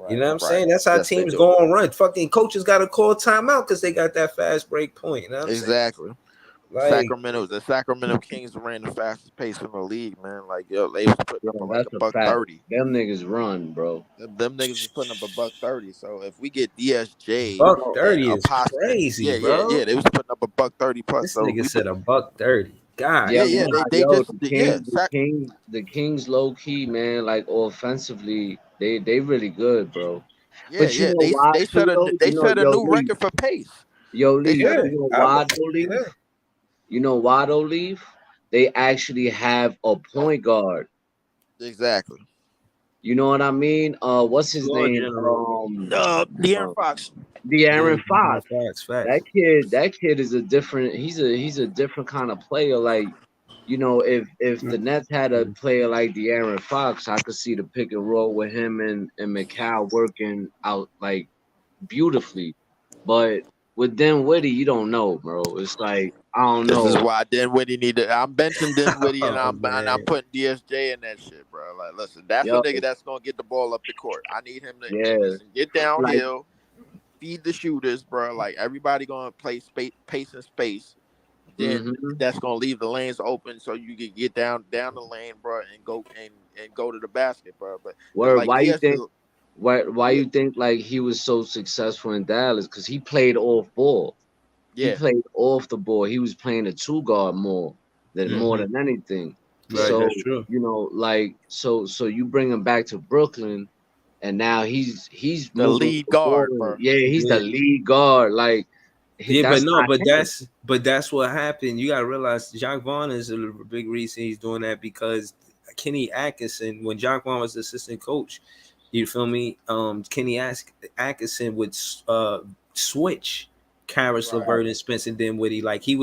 You know what I'm right. saying? That's how Yes, they teams do. go on run. Fucking coaches got to call timeout because they got that fast break point. You know what I'm saying? Exactly. Like, The Sacramento Kings ran the fastest pace in the league, man. Like yo, they was putting Yo, up like that's a a buck fact. 30. Them niggas run, bro. Them niggas was putting up a buck 30. So if we get DSJ You buck know, and 30 is Apostle, crazy, yeah, bro. they was putting up a buck 30 plus. This So nigga said a buck 30. God yeah, yeah, damn. nah, they yo, just yeah, the Kings, low key, man. Like offensively, they really good, bro. But you yeah. know why too, though? They set a Yo, new Leaf, record for pace. yo, They Leaf. set a Yeah, You know I why would. though, Leaf? Yeah. You know why though, Leaf? They actually have a point guard. exactly. You know what I mean? What's his Floor name? general. De'Aaron Uh Fox. Yeah, De'Aaron De'Aaron Fox. Fox, That facts. kid is a different. He's a different kind of player. Like, if the Nets had a player like De'Aaron Fox, I could see the pick and roll with him and McCall working out like beautifully. But with Dinwiddie, you don't know, bro. It's like I don't This is know. why Dinwiddie need to. I'm benching Dinwiddie and Oh I'm man. putting DSJ in that shit, bro. Like, listen, that's a Yo, nigga that's gonna get the ball up the court. I need him to yeah, listen, get like downhill, feed the shooters, bro. Like everybody gonna play space, pace and space. Then hmm that's gonna leave the lanes open so you can get down the lane, bro, and go to the basket, bro. But where like why you DS, think why yeah, you think like he was so successful in Dallas? Because he played off ball. He yeah, played off the ball. He was playing a two guard more Hmm. than anything. yeah. Right, So that's true. like so you bring him back to Brooklyn, and now he's The moving lead the ball. guard, bro. Yeah, he's the Yeah. lead guard. Like Yeah, but that's no, not but him. that's what happened. You gotta realize Jacques Vaughn is a big reason he's doing that because Kenny Atkinson, when Jacques Vaughn was assistant coach, you feel me? Atkinson would switch Karis Right. LeVert and Spencer Dinwiddie. Like he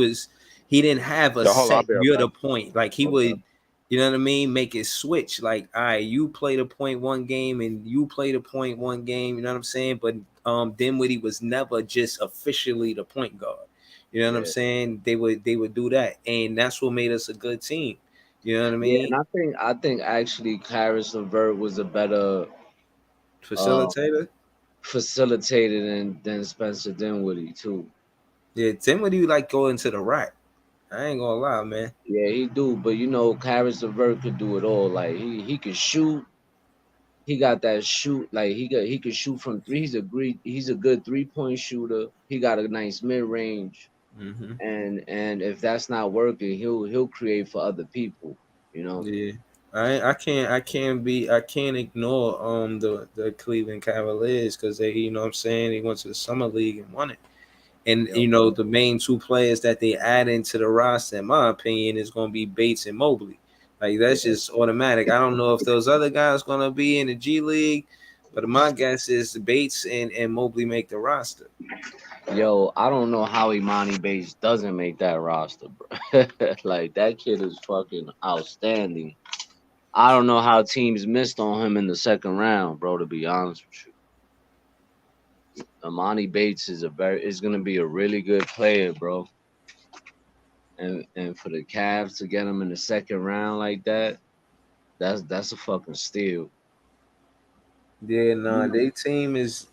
didn't have a The whole I'll set be right you're back. the point. Like he Okay. would, you know what I mean? Make it switch. Like, all right, you play the point one game and you play the point one game. You know what I'm saying? But Dinwiddie was never just officially the point guard. You know what I'm Yeah. saying? They would do that, and that's what made us a good team. You know what I Yeah, and mean? I think actually Karis LeVert was a better uh Facilitator. facilitator than Spencer Dinwiddie too. Yeah, Dinwiddie like go into the rack. I ain't gonna lie, man. Yeah, he do, but Karis LeVert could do it all. Like he could shoot. He got that shoot. Like he could shoot from three. He's a good 3-point shooter. He got a nice mid range. Hmm. And if that's not working, he'll create for other people. You know. Yeah, I can't ignore the Cleveland Cavaliers because they, you know what I'm saying, they went to the summer league and won it. And Yo, you know the main two players that they add into the roster, in my opinion, is going to be Bates and Mobley. Like that's yeah. just automatic. I don't know if those other guys going to be in the G League, but my guess is Bates and Mobley make the roster. Yo, I don't know how Imani Bates doesn't make that roster, bro. Like that kid is fucking outstanding. I don't know how teams missed on him in the second round, bro. To be honest with you, Imani Bates is gonna be a really good player, bro. And for the Cavs to get him in the second round like that, that's a fucking steal. Yeah, You no, know, their team is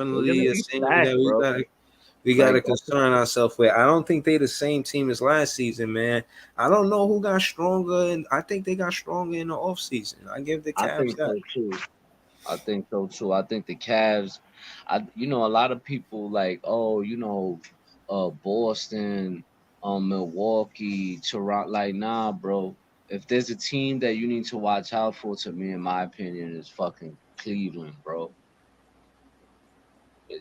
they're gonna definitely a be team that stacked, bro. we gotta Like concern ourselves with. I don't think they the same team as last season, man. I don't know who got stronger, and I think they got stronger in the off season. I give the I Cavs think that. so too. I think so too. I think the Cavs, a lot of people like, oh, Boston, Milwaukee, Toronto. Like, nah, bro. If there's a team that you need to watch out for, to me, in my opinion, is fucking Cleveland, bro.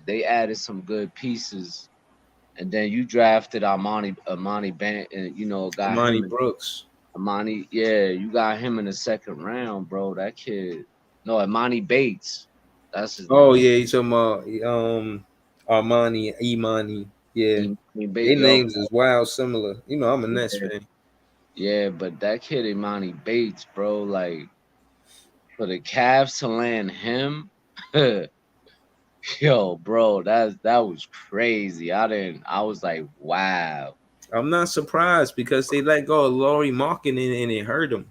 They added some good pieces, and then you drafted Amani Band, and got Amani him. Brooks. Amani, yeah, you got him in the second round, bro. That kid, no, Amani Bates, that's his Oh name. yeah, you talking about Armani, Imani. Yeah, Amani their Bates, yo, names is wild similar. You know, I'm a Nets yeah, fan. yeah, but that kid Imani Bates, bro, like for the Cavs to land him, yo, bro, that was crazy. I was like, wow. I'm not surprised because they let go of Laurie Markkinen and it hurt them.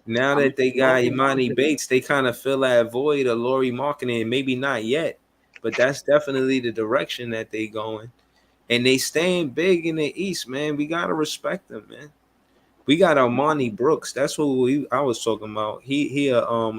Now I mean, that they got Laurie Imani Marketing, Bates, they kind of fill that void of Laurie Markkinen. Maybe not yet, but that's definitely the direction that they going. And they staying big in the East, man. We gotta respect them, man. We got Armani Brooks. That's who I was talking about. He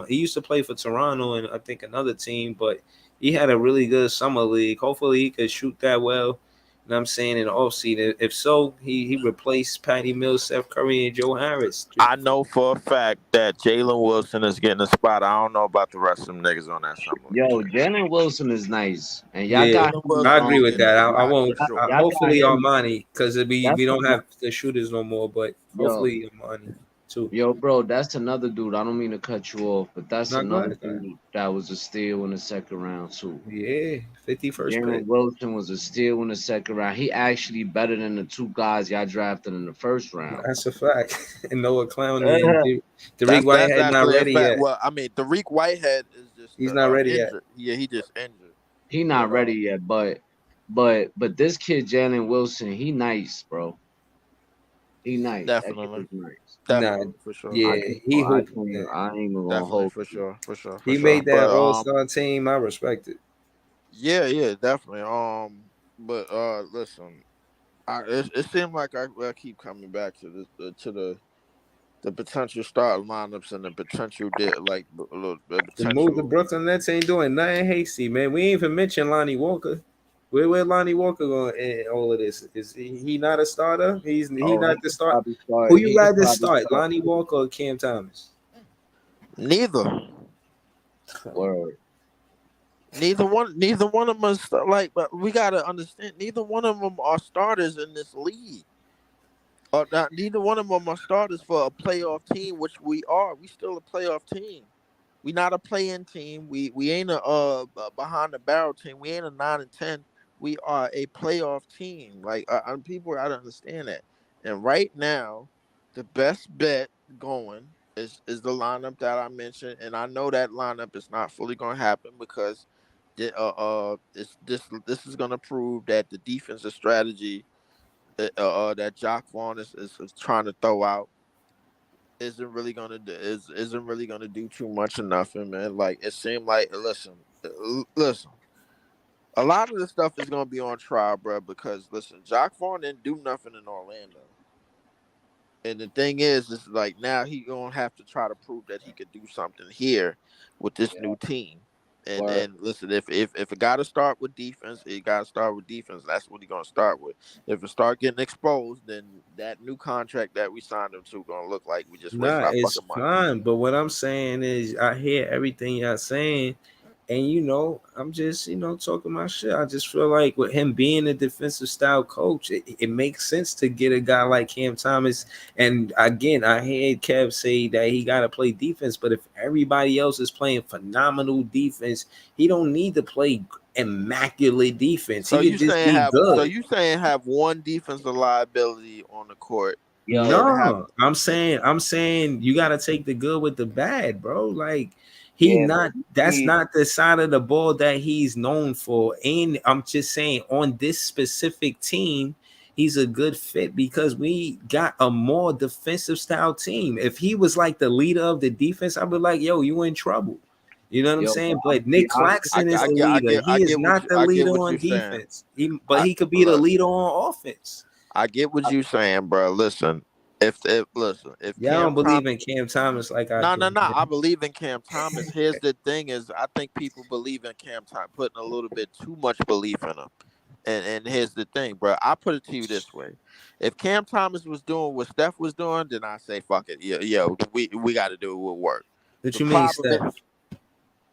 used to play for Toronto and I think another team, but he had a really good summer league. Hopefully he could shoot that well. And I'm saying in the offseason. If so, he replaced Patty Mills, Seth Curry, and Joe Harris. I know for a fact that Jalen Wilson is getting a spot. I don't know about the rest of them niggas on that summer league yo, team. Jalen Wilson is nice, and y'all Yeah, got Jalen him. I Wilson agree is with getting a that. I spot won't. for sure. Y'all got Hopefully him. Armani, because we That's don't have the shooters no more. But yo, hopefully Armani too. yo, bro. That's another dude. I don't mean to cut you off, but that's Not go another ahead, go ahead. dude that was a steal in the second round too. Yeah, 51st Jalen pick. Wilson was a steal in the second round. He actually better than the two guys y'all drafted in the first round. That's a fact. And Noah Clowney and Derek That's Whitehead not actually a ready fact. yet. Well, I mean, Tariq Whitehead is just He's not ready yet. injured. Yeah, he just injured. He But not ready yet, but this kid Jalen Wilson, he nice, bro. He nice. That kid definitely, is nice. Nah, definitely for sure, I yeah, can't, he I hooped. can't, Yeah. I ain't even gonna definitely hold for you. sure, for sure, for He sure. made that But All Star team. I respect it. yeah, yeah, definitely. But listen, it seemed like I keep coming back to the potential start lineups and the potential the The move to potential. Brooklyn Nets ain't doing nothing hasty, man. We ain't even mention Lonnie Walker. Where Lonnie Walker going in all of this? Is he not a starter? He Oh, not the start. Who you He'll rather probably start, start. Lonnie Walker or Cam Thomas? Neither. Word. Neither one of them is like, but we gotta understand. Neither one of them are starters in this league. Or not, neither one of them are starters for a playoff team, which we are. We still a playoff team. We not a play-in team. We ain't a behind the barrel team. We ain't a 9 and 10. We are a playoff team. Like people gotta understand that. And right now, the best bet going is the lineup that I mentioned, and I know that lineup is not fully gonna happen because this is gonna prove that the defensive strategy that Jock Vaughn is trying to throw out isn't really gonna do too much of nothing, man. Like it seemed like listen. A lot of this stuff is gonna be on trial, bro. Because listen, Jock Vaughn didn't do nothing in Orlando, and the thing is like now he gonna have to try to prove that he could do something here with this Yeah. new team. Word. And listen, if it got to start with defense, it got to start with defense. That's what he gonna start with. If it start getting exposed, then that new contract that we signed him to gonna look like we just Nah, wasted our it's fucking money. fine. But what I'm saying is, I hear everything y'all saying, and I'm just talking my shit. I just feel like with him being a defensive style coach, it makes sense to get a guy like Cam Thomas. And again, I heard Kev say that he got to play defense, but if everybody else is playing phenomenal defense, he don't need to play immaculate defense. He could just be good. You saying have one defensive liability on the court Yo, and have No, I'm saying you gotta take the good with the bad, bro. Like yeah, but that's he, not the side of the ball that he's known for. And I'm just saying on this specific team, he's a good fit because we got a more defensive style team. If he was like the leader of the defense, I'd be like, yo, you in trouble. You know what I'm yo, but saying? I'm But be Nick honest. I, Claxton is I the get I leader. get I He is get not the I get leader what on you're saying. defense. But I he could be the look, leader on offense. I get what you're saying, bro. Listen, if Y'all Cam don't believe Thomas. in Cam Thomas like I No, do. no, no. I believe in Cam Thomas. Here's the thing: is I think people believe in Cam Thomas, putting a little bit too much belief in him. And here's the thing, bro. I put it to you this way: if Cam Thomas was doing what Steph was doing, then I say fuck it. Yeah, we got to do it with work. What The you mean, problem is Steph?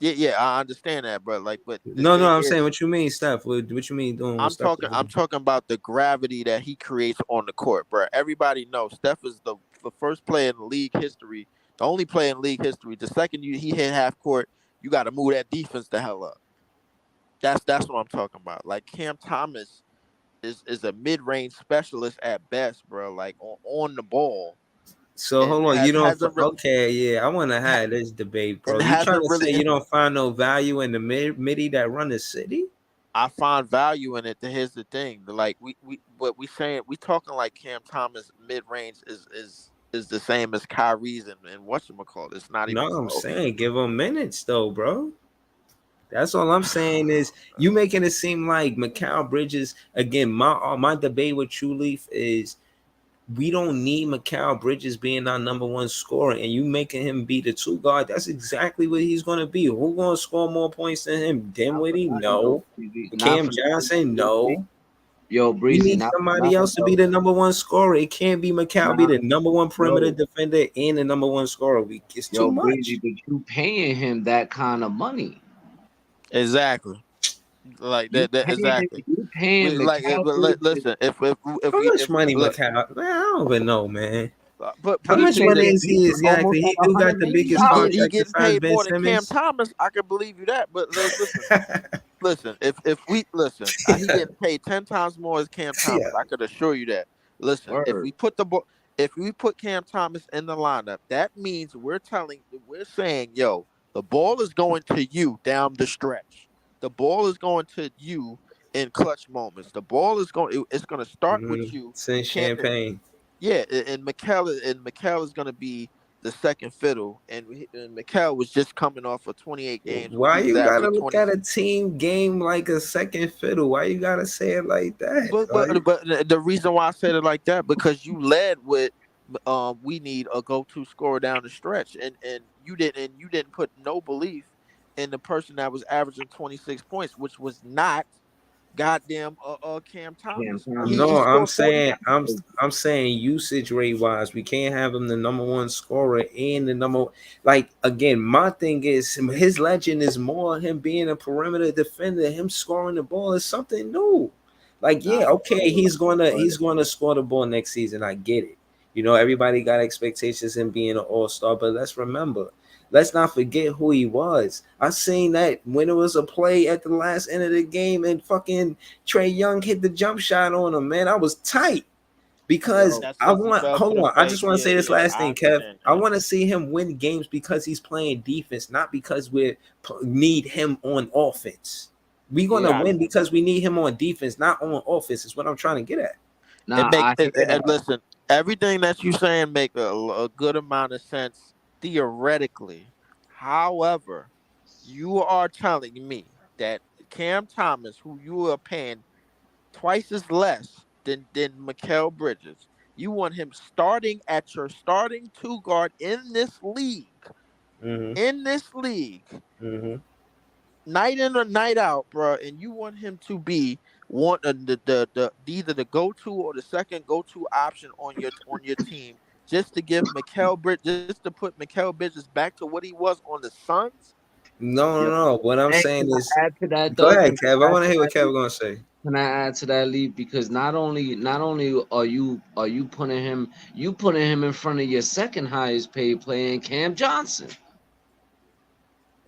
Yeah, I understand that, bro. Like, but the No, thing I'm saying is, what you mean, Steph. What you mean doing what Steph is I'm doing? talking about the gravity that he creates on the court, bro. Everybody knows Steph is the first player in league history, the only player in league history. The second he hit half court, you got to move that defense the hell up. That's what I'm talking about. Like Cam Thomas is a mid range specialist at best, bro. Like on the ball, So and hold on, you don't. hasn't Okay, yeah, I want to have this debate, bro. and You trying hasn't to say really. you don't find no value in the midi that run the city? I find value in it. Here's the thing: like what we saying, we talking like Cam Thomas mid range is the same as Kyrie's and whatchamacallit. It's not No, even I'm close. saying give him minutes though, bro. That's all I'm saying is you making it seem like Mikal Bridges again. My debate with you, Leaf, is we don't need Mikal Bridges being our number one scorer, and you making him be the two guard. That's exactly what he's gonna be. Who gonna score more points than him? Not for Dinwiddie? nothing though, No. Breezy. Not Cam for nothing. Johnson? No. Yo, We Breezy, need not for somebody nothing else to be though. the number one scorer. It can't be Mikal be Nah, the number one perimeter yo, defender and the number one scorer. It's too Breezy, much. but you paying him that kind of money. Exactly. Like that exactly. You paying We like it, Mikal but Bridges. listen. If How we much if money look, Mikal? Man, I don't even know, man. How but the He much thing paid money that him is he almost exactly? like He do got $100 the million. biggest he contract getting besides paid Ben more than Cam Simmons. Thomas, I can believe you that. But listen, if we listen, he Yeah. getting paid 10 times more as Cam Yeah. Thomas. I could assure you that. Listen, Word. if we put Cam Thomas in the lineup, that means we're saying, yo, the ball is going to you down the stretch. The ball is going to you in clutch moments. It's going to start with you. Since Cam, champagne. yeah, and Mikel is going to be the second fiddle, and Mikel was just coming off of 28 games where Why he was you gotta averaging look 20. at a team game like a second fiddle? Why you gotta say it like that? But the reason why I said it like that because you led with we need a go-to scorer down the stretch, and you didn't put no belief in the person that was averaging 26 points, which was not goddamn Cam Cam Thomas. He No, Thomas. I'm scored 40. saying I'm saying usage rate wise, we can't have him the number one scorer and the number like again. My thing is his legend is more him being a perimeter defender, him scoring the ball is something new. Like Nah, yeah, okay, word, word. he's gonna score the ball next season. I get it. You know, everybody got expectations in being an all star, but let's not forget who he was. I seen that when it was a play at the last end of the game and fucking Trey Young hit the jump shot on him, man. I was tight because Yo, That's I because he want fell to hold the on. I face. just want to Yeah, say this yeah, last I thing, Kev. understand I that. want to see him win games because he's playing defense, not because we need him on offense. We're gonna yeah. win because we need him on defense, not on offense. Is what I'm trying to get at. It Nah, make I hear that. listen. Everything that you saying make a good amount of sense theoretically. However, you are telling me that Cam Thomas, who you are paying twice as less than Mikael Bridges, you want him starting at your starting two guard in this league. Mm-hmm. In this league, Mm-hmm. night in or night out, bro, and you want him to be one the either the go to or the second go to option on your team, just to give just to put Mikael Bridges back to what he was on the Suns. No, Yo, no, no. What I'm and saying can is, I add to that go though? ahead, Kev. I want to hear what Kev gonna say. Can I add to that lead? Because not only are you putting him in front of your second highest paid player, in Cam Johnson.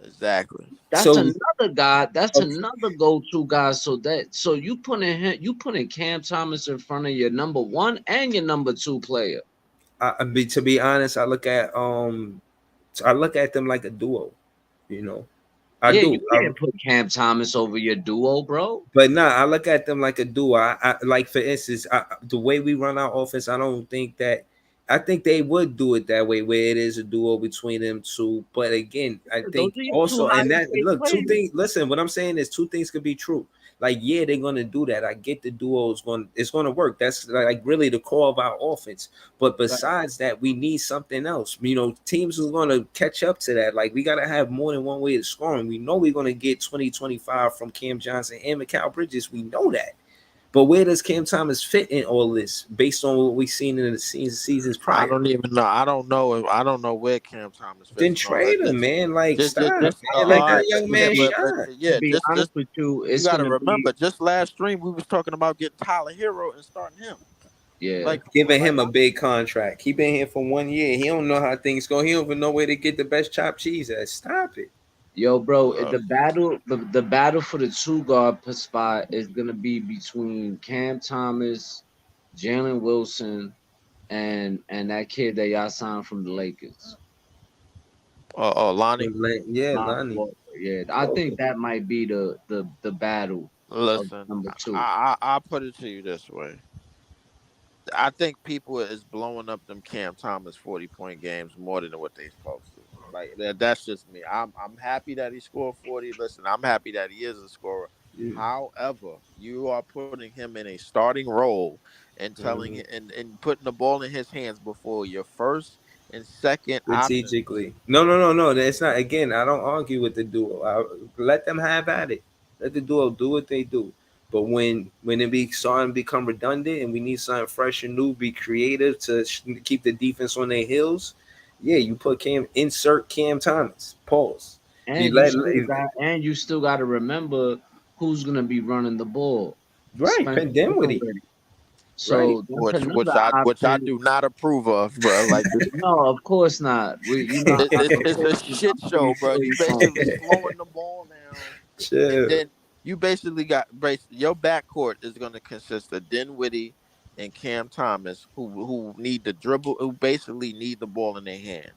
Exactly. That's So another guy. That's okay, another go-to guy. So you putting Cam Thomas in front of your number one and your number two player. to be honest, I look at them like a duo. You know, I Yeah, you do. can't put Cam Thomas over your duo, bro. But nah, I look at them like a duo. Like for instance, the way we run our offense, I don't think that. I think they would do it that way, where it is a duo between them two. But again, I Those think are your two also, and highest that paid look, two players. things. Listen, what I'm saying is two things could be true. Like, yeah, they're gonna do that. I get the duo is going, it's gonna work. That's like really the core of our offense. But Right. besides that, we need something else. You know, teams are gonna catch up to that. Like, we gotta have more than one way to score. And we know we're gonna get 20, 25 from Cam Johnson and Mikal Bridges. We know that. But where does Cam Thomas fit in all this based on what we've seen in the seasons I prior? don't even know. I don't know. I don't know where Cam Thomas Then fits and all that. trade him, man. Like, stop, man. Let All that right, young yeah, man but shine. To yeah, be honest with you, you it's got to gonna remember. be Just last stream, we was talking about getting Tyler Hero and starting him. Yeah. Like, come on, Giving like him a big contract. He been here for 1 year. He don't know how things go. He don't even know where to get the best chopped cheese at. Stop it. Yo, bro, uh, the battle for the two guard spot is gonna be between Cam Thomas, Jalen Wilson, and that kid that y'all signed from the Lakers. Lonnie. Yeah, Lonnie Lonnie. Walker. Yeah, I think that might be the battle of Listen, number two. I put it to you this way. I think people is blowing up them Cam Thomas 40-point games more than what they supposed to. Like that's just me. I'm happy that he scored 40. Listen, I'm happy that he is a scorer. Yeah. However, you are putting him in a starting role and telling Mhm. and putting the ball in his hands before your first and second options. Strategically. No. That's not. Again, I don't argue with the duo. Let them have at it. Let the duo do what they do. But when it be starting to become redundant and we need something fresh and new, be creative to keep the defense on their heels. Yeah, you put insert Cam Thomas. Pause. You And let you still got to remember who's gonna be running the ball. right, Spencer Dinwiddie. Dinwiddie. Right. So that's which another which I option. do not approve of, bro. Like this, No, of course not. Of it's a course, shit I'm pretty show, bro. sure You he's going. basically slowing the ball down, and Chill. then you basically got your backcourt is going to consist of Dinwiddie and Cam Thomas, who need the dribble, who basically need the ball in their hands.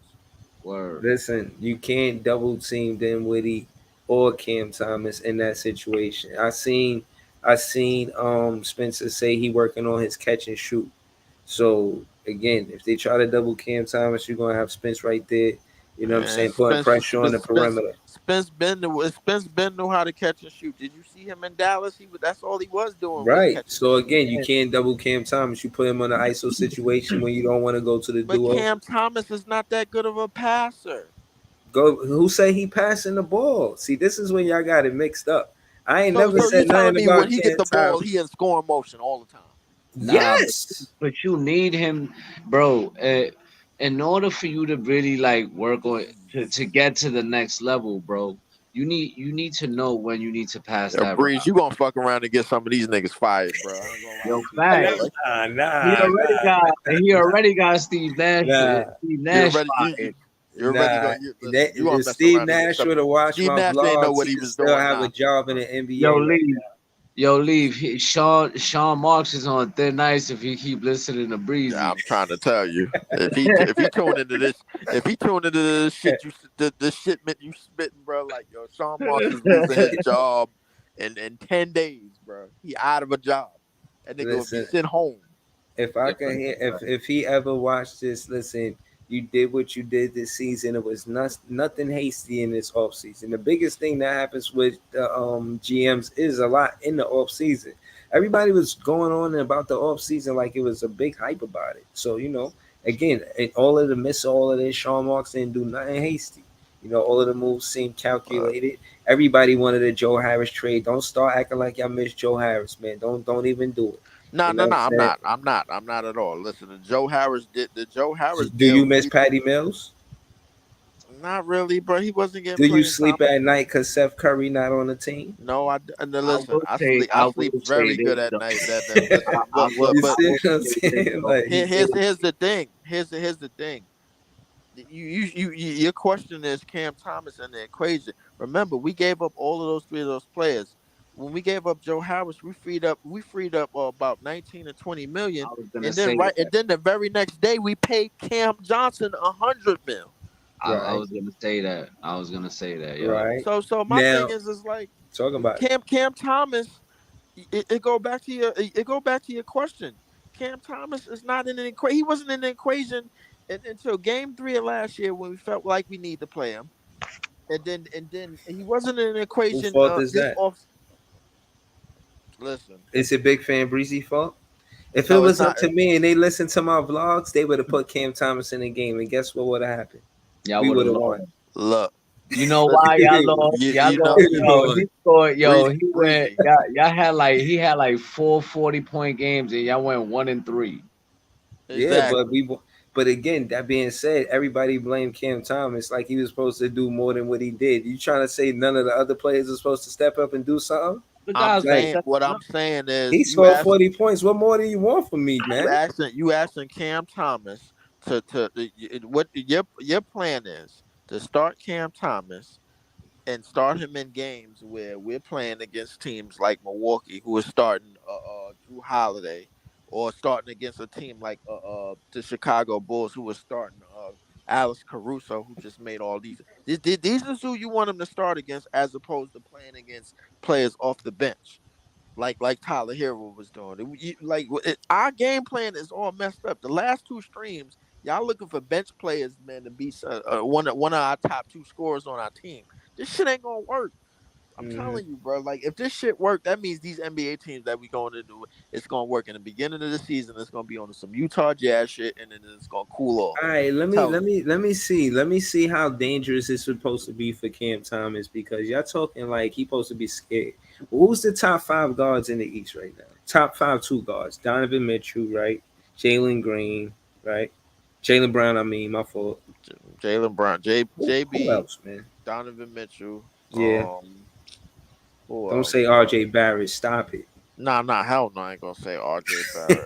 Word. Listen, you can't double team Dinwiddie or Cam Thomas in that situation. I seen Spencer say he working on his catch and shoot. So again, if they try to double Cam Thomas, you're gonna have Spence right there. You know what I'm And saying? Putting pressure on the perimeter. Spence Ben knew how to catch and shoot. Did you see him in Dallas? That's all he was doing was Right. catching and So shooting. again, you can't double Cam Thomas. You put him on an ISO situation when you don't want to go to the But duo. Cam Thomas is not that good of a passer. Go. Who say he passing the ball? See, this is when y'all got it mixed up. I ain't So never you said telling nothing me when about he get Cam the ball, Thomas. he in scoring motion all the time. Nah, Yes. but you need him, bro. In order for you to really like work on to get to the next level, bro, you need to know when you need to pass Yo, that route. Breeze, you gonna fuck around and get some of these niggas fired, bro. I ain't gonna lie Yo, to you, fact. bro. Like He already got nah, Steve you Nash already fired. you're already nah. gonna listen. That, You gonna if mess Steve around and get Nash some. would have watched Steve my Nash ain't know vlogs, what he he'd was still doing have a now. job in the Yo, NBA right leave. Yo, leave. Sean Marks is on thin ice if he keep listening to Yeah, Breezy. I'm trying to tell you. If he tune into this, if he tune into this shit this shit meant you spitting, bro. Like yo, Sean Marks is losing his job in 10 days, bro. He out of a job. That nigga would be Listen, sent home. if I Yeah, can hear, if he ever watched this, listen, you did what you did this season. It was nothing hasty in this off season. The biggest thing that happens with the GMs is a lot in the off season. Everybody was going on about the off season like it was a big hype about it. So again, all of the miss, all of this, Sean Marks didn't do nothing hasty. All of the moves seemed calculated. Everybody wanted a Joe Harris trade. Don't start acting like y'all miss Joe Harris, man. Don't even do it. No, You know no, what no. I'm I'm saying? not. I'm not. I'm not at all. Listen, the Joe Harris Do you deal. miss Patty Mills? Not really, bro. He wasn't getting Do you playing time. sleep at night because Seth Curry not on the team? No, no, I listen. will say I I sleep will say very this good at though. night. That listen, You but I see will what I'm say this saying? though. Like, here's the thing. Here's the thing. Your question is Cam Thomas in the equation. Remember, we gave up all of those three of those players. When we gave up Joe Harris, we freed up about 19 to 20 million, I was gonna and then say right that. and then the very next day we paid Cam Johnson 100 mil. I right, was gonna say that. I was gonna say that, yo. right. So my thing Now, is like talk about it. Cam Thomas. It go back to your question. Cam Thomas is not in an equation. He wasn't in the equation until Game 3 of last year when we felt like we need to play him, and then he wasn't in an Whose equation. fault is This that? off. Listen, Is it Big Fan Breezy fault? If it no, it's was up not. to me and they listened to my vlogs, they would have put Cam Thomas in the game. And guess what would have happened? Y'all We would would have have lost. won. Look. You know But why y'all lost? Y'all you know, lost. Yo, he scored. Yo, breezy, he went. breezy. Y'all had like he had like 4 40-point games, and y'all went 1-3. Yeah, but Exactly. but again, that being said, everybody blamed Cam Thomas like he was supposed to do more than what he did. You trying to say none of the other players are supposed to step up and do something? The I'm guys been Like saying stepping what I'm up. saying is he scored 40 points. What more do you want from me, man? you asking Cam Thomas what your plan is to start Cam Thomas and start him in games where we're playing against teams like Milwaukee, who is starting Drew Holiday, or starting against a team like the Chicago Bulls, who is starting Alex Caruso, who just made all these. These are who you want him to start against, as opposed to playing against players off the bench like Tyler Hero was doing. Our game plan is all messed up. The last two streams, y'all looking for bench players, man, to be one of our top two scorers on our team. This shit ain't gonna work. I'm Hmm. telling you, bro. Like, if this shit work, that means these NBA teams that we going to do, it's gonna work in the beginning of the season. It's gonna be on some Utah Jazz shit, and then it's gonna cool off. All right, let me Telling let you. me let me see. Let me see how dangerous it's supposed to be for Cam Thomas because y'all talking like he supposed to be scared. Who's the top five guards in the East right now? Top five two guards: Donovan Mitchell, right? Jalen Green, right? Jalen Brown. I mean, my fault. Jalen Brown, Who JB, else, man? Donovan Mitchell, Yeah, who don't else? say R.J. Barrett. Stop it. Nah, hell no, I ain't gonna say RJ Barrett.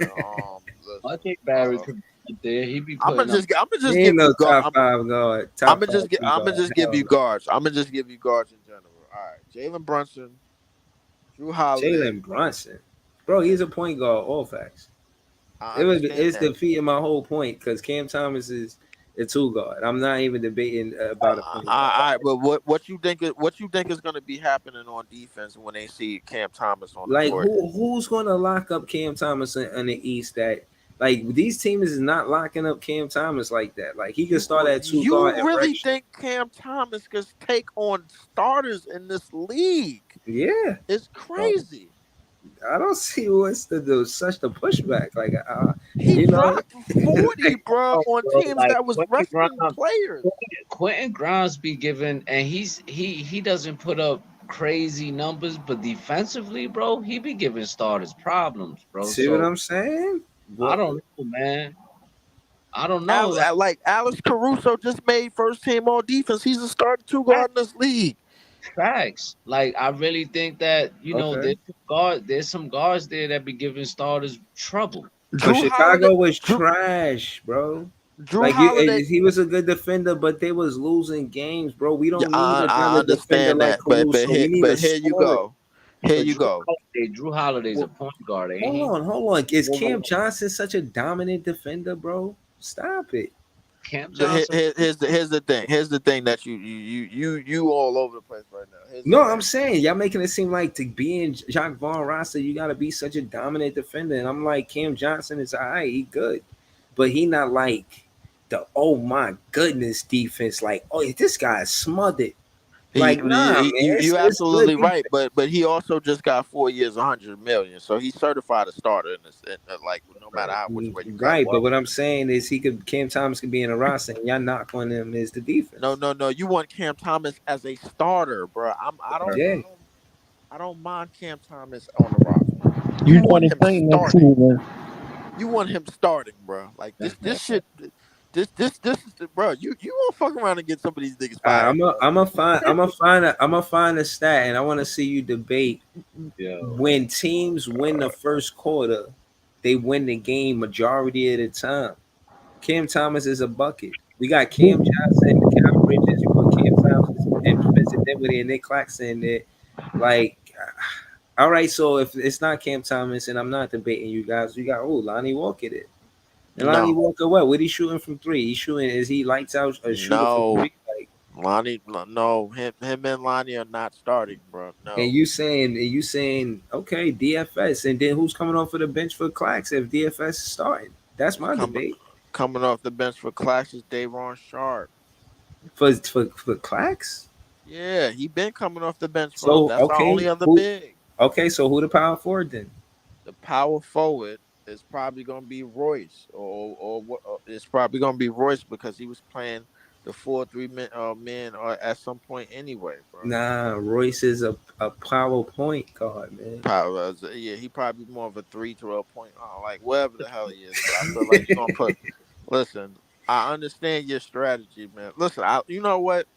Listen, RJ Barrett could be up there. He be I'm gonna putting up. just He ain't give no you guard. top five guard, top five two I'm gonna guard. just give Hell you no. guards. I'm gonna just give you guards in general. All right, Jalen Brunson, Drew Holiday. Jalen Brunson, bro, he's a point guard. All facts. I understand It's that. defeating my whole point because Cam Thomas is a two guard. I'm not even debating about a point guard. But what you think is gonna be happening on defense when they see Cam Thomas on the Like court? who's going to lock up Cam Thomas in the East? That like these teams is not locking up Cam Thomas like that. Like he could start at two guard You and wreck really shit. think Cam Thomas could take on starters in this league? Yeah, It's crazy. I don't see what's such the pushback. Like He you know, dropped 40, like, bro, Oh, on bro, teams like that was Quentin resting Grimes. players. Quentin Grimes be giving, and he doesn't put up crazy numbers, but defensively, bro, he be giving starters problems, bro. see what So I'm saying? I What? don't know, man. I don't know. Like Alex Caruso just made first team all defense. He's a starting two Like guard in this league. facts. Like I really think that Okay. there's some guards there that be giving starters trouble. But Drew Holiday, Chicago was Drew, trash, bro. Drew Like Holiday. he was a good defender, but they was losing games, bro. We Yeah, don't need I another defender understand like that, but Caruso. We need a here you scorer. go, here But you go. Drew Holiday's a Well, point guard, ain't he? hold on. Is Well, Cam Johnson such a dominant defender, bro? Stop it. Cam Johnson. Here's the thing. Here's the thing that you all over the place right now. Here's the No, I'm thing. saying y'all making it seem like to be in Jacques Vaughn roster, you got to be such a dominant defender. And I'm like, Cam Johnson is alright, he good, but he not like the oh my goodness defense. Like, oh, this guy is smothered. Like, nah, man, You it's good absolutely right, defense. but he also just got 4 years, 100 million, so he's certified a starter in this. Like, no matter which way you cut it. Right, but what I'm saying is Cam Thomas could be in a roster, and y'all knock on him is the defense. No. You want Cam Thomas as a starter, bro. Yeah, I don't mind Cam Thomas on the roster. You You want want to him say next starting. season. You want him starting, bro. Like this shit. This is bro. You won't fuck around and get some of these niggas fired, bro. I'm gonna find a stat, and I want to see you debate Yo, when teams win the first quarter, they win the game majority of the time. Cam Thomas is a bucket. We got Cam Johnson, Cal Bridges. You put Cam Thomas and Spencer Dinwiddie and Nick Claxton there. Like, all right. So if it's not Cam Thomas, and I'm not debating you guys, you got Lonnie Walker there. And Lonnie No, Walker, what he shooting from three? He's shooting. Is he lights out a shooter from no, three? Like, Lonnie, no. Him and Lonnie are not starting, bro. and No, you saying okay, DFS, and then who's coming off of the bench for Clax if DFS is starting? That's my coming debate coming off the bench for classes, Dayron Sharp. for Clax. Yeah, he been coming off the bench for him. So That's our only other big. so who the power forward then? The power forward is probably gonna be Royce, or what? It's probably gonna be Royce because he was playing the 4-3 men are at some point anyway, bro. Nah, Royce is a power point guard, man. Probably, yeah, he probably more of a 3 to a point, like whatever the hell he is. But I feel like you're gonna put. Listen, I understand your strategy, man. Listen, you know what?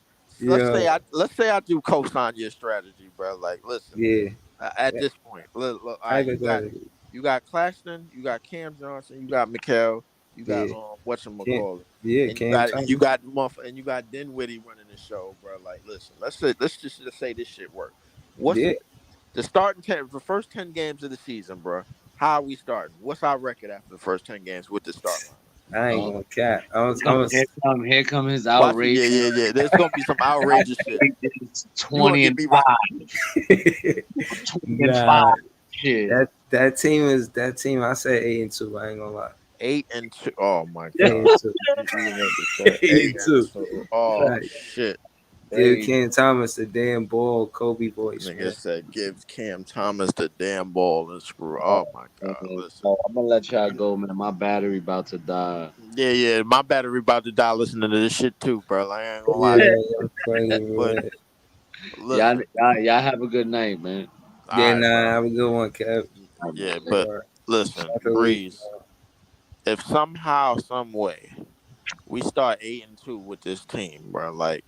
Yeah, Let's say I do co-sign your strategy, bro. Like, listen, yeah. at this point, look, all right, Hypothetically, you got Claxton, you got Cam Johnson, you got Mikal, you got yeah. Can't, whatchamacallit, yeah, and Cam you Thomas. got and you got Dinwiddie running the show, bro. Like, listen, let's just say this shit work. What's Yeah, the starting 10 the first 10 games of the season, bro? How are we starting? What's our record after the first 10 games with the start lineup? I ain't Oh, gonna cap. I was, here come his Watch it, outrage. yeah. There's gonna be some outrageous shit. It's You gonna 20 get and me right? 5. 20 and nah. 5. Shit. That team. I said 8-2. I ain't gonna lie. 8-2. Oh my 8 god. and 2. You meant to say 8 eight and and 2. two. Oh Right. shit. Give Hey, Cam Thomas the damn ball, Kobe voice, Nigga man. said give Cam Thomas the damn ball and screw. oh, Oh my god. man. Listen. Oh, I'm gonna let y'all go, man. My battery about to die. Yeah. My battery about to die listening to this shit too, bro. Like, I ain't gonna lie to Yeah, you. I'm funny, But man. Y'all, listen. y'all have a good night, man. All Yeah, right, bro. nah, have a good one, Kev. Yeah, All but right. listen, Shout to Leaf, Breeze. If somehow, some way, we start 8-2 with this team, bro, like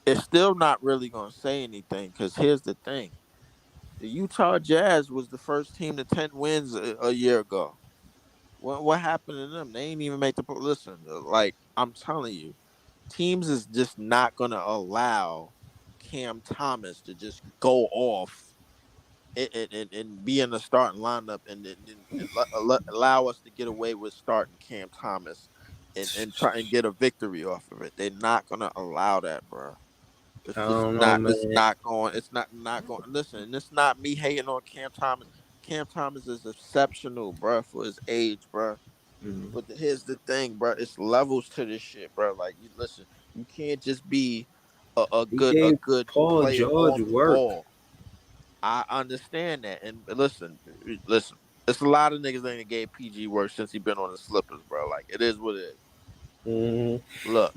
it's still not really gonna say anything. Cause here's the thing: the Utah Jazz was the first team to 10 wins a year ago. What happened to them? They ain't even make the. Listen, like I'm telling you, teams is just not gonna allow Cam Thomas to just go off and be in the starting lineup and allow us to get away with starting Cam Thomas and try and get a victory off of it. They're not gonna allow that, bro. It's I just don't know, not. It's man. not going. It's not going. Listen, it's not me hating on Cam Thomas. Cam Thomas is exceptional, bro, for his age, bro. Mm. But here's the thing, bro. It's levels to this shit, bro. Like, you listen. You can't just be a He good gave Paul player George on the work. ball. I understand that, and listen. It's a lot of niggas that ain't gave PG work since he been on the slippers, bro. Like, it is what it is. Mm. Look,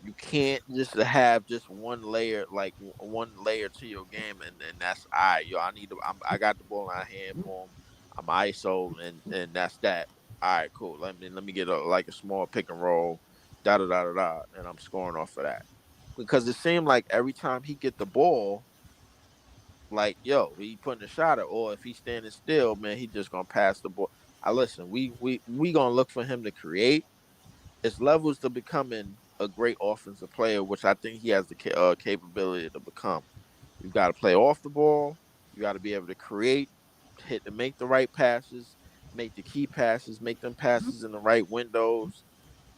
you can't just have just one layer to your game, and that's all right, yo. I got the ball in my hand for him. I'm ISO, and that's that. All right, cool. Let me get a small pick and roll, and I'm scoring off of that. Because it seemed like every time he get the ball, like, yo, he putting a shot at, or if he's standing still, man, he just gonna pass the ball. I listen. We gonna look for him to create. It's levels to becoming a great offensive player, which I think he has the capability to become. You got to play off the ball. You got to be able to create, hit, and make the right passes, make the key passes, make them passes in the right windows.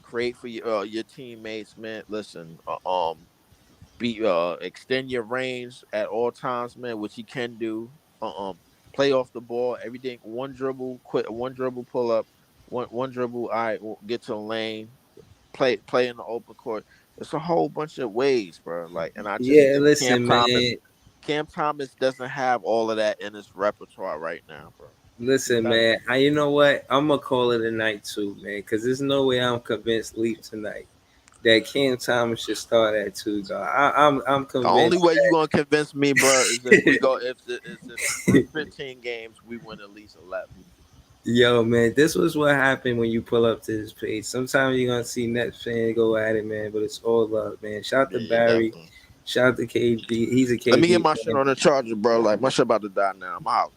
Create for your teammates, man. Listen, be extend your range at all times, man, which he can do. Play off the ball, everything. One dribble, quit. One dribble, pull up. One dribble. All right, get to the lane. Play in the open court. It's a whole bunch of ways, bro. Like, and I just Yeah, think listen, man. Cam Thomas doesn't have all of that in his repertoire right now, bro. He Listen, doesn't. man. You know what? I'm gonna call it a night too, man. Because there's no way I'm convinced Leaf tonight that Cam Thomas should start at two guard. I'm The only convinced way you that. gonna convince me, bro, is if we go if the first 15 games we win at least 11. Yo, man, this was what happened when you pull up to this page. Sometimes you're gonna see Nets fans go at it, man, but it's all love, man. Shout to Yeah, Barry, definitely. shout to KD. He's a Let me get KD my shit fan. on the charger, bro. Like, my shit about to die now. I'm out.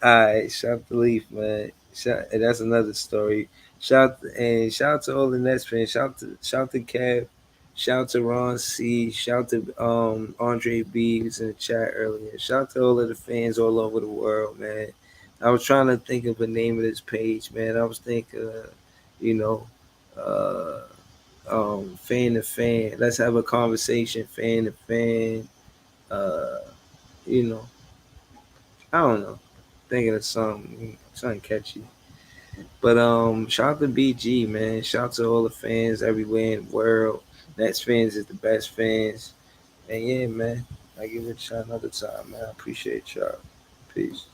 All right, shout to Leaf, man. And that's another story. Shout to all the Nets fans. Shout to Kev. Shout to Ron C. Shout to Andre B. who's in the chat earlier. Shout to all of the fans all over the world, man. I was trying to think of a name of this page, man. I was thinking, you know, uh, fan to fan. Let's have a conversation, fan to fan. Uh, you know, I don't know. Thinking of something catchy. But shout out to BG, man. Shout out to all the fans everywhere in the world. Nets fans is the best fans. And yeah, man, I give it a shot another time, man. I appreciate y'all. Peace.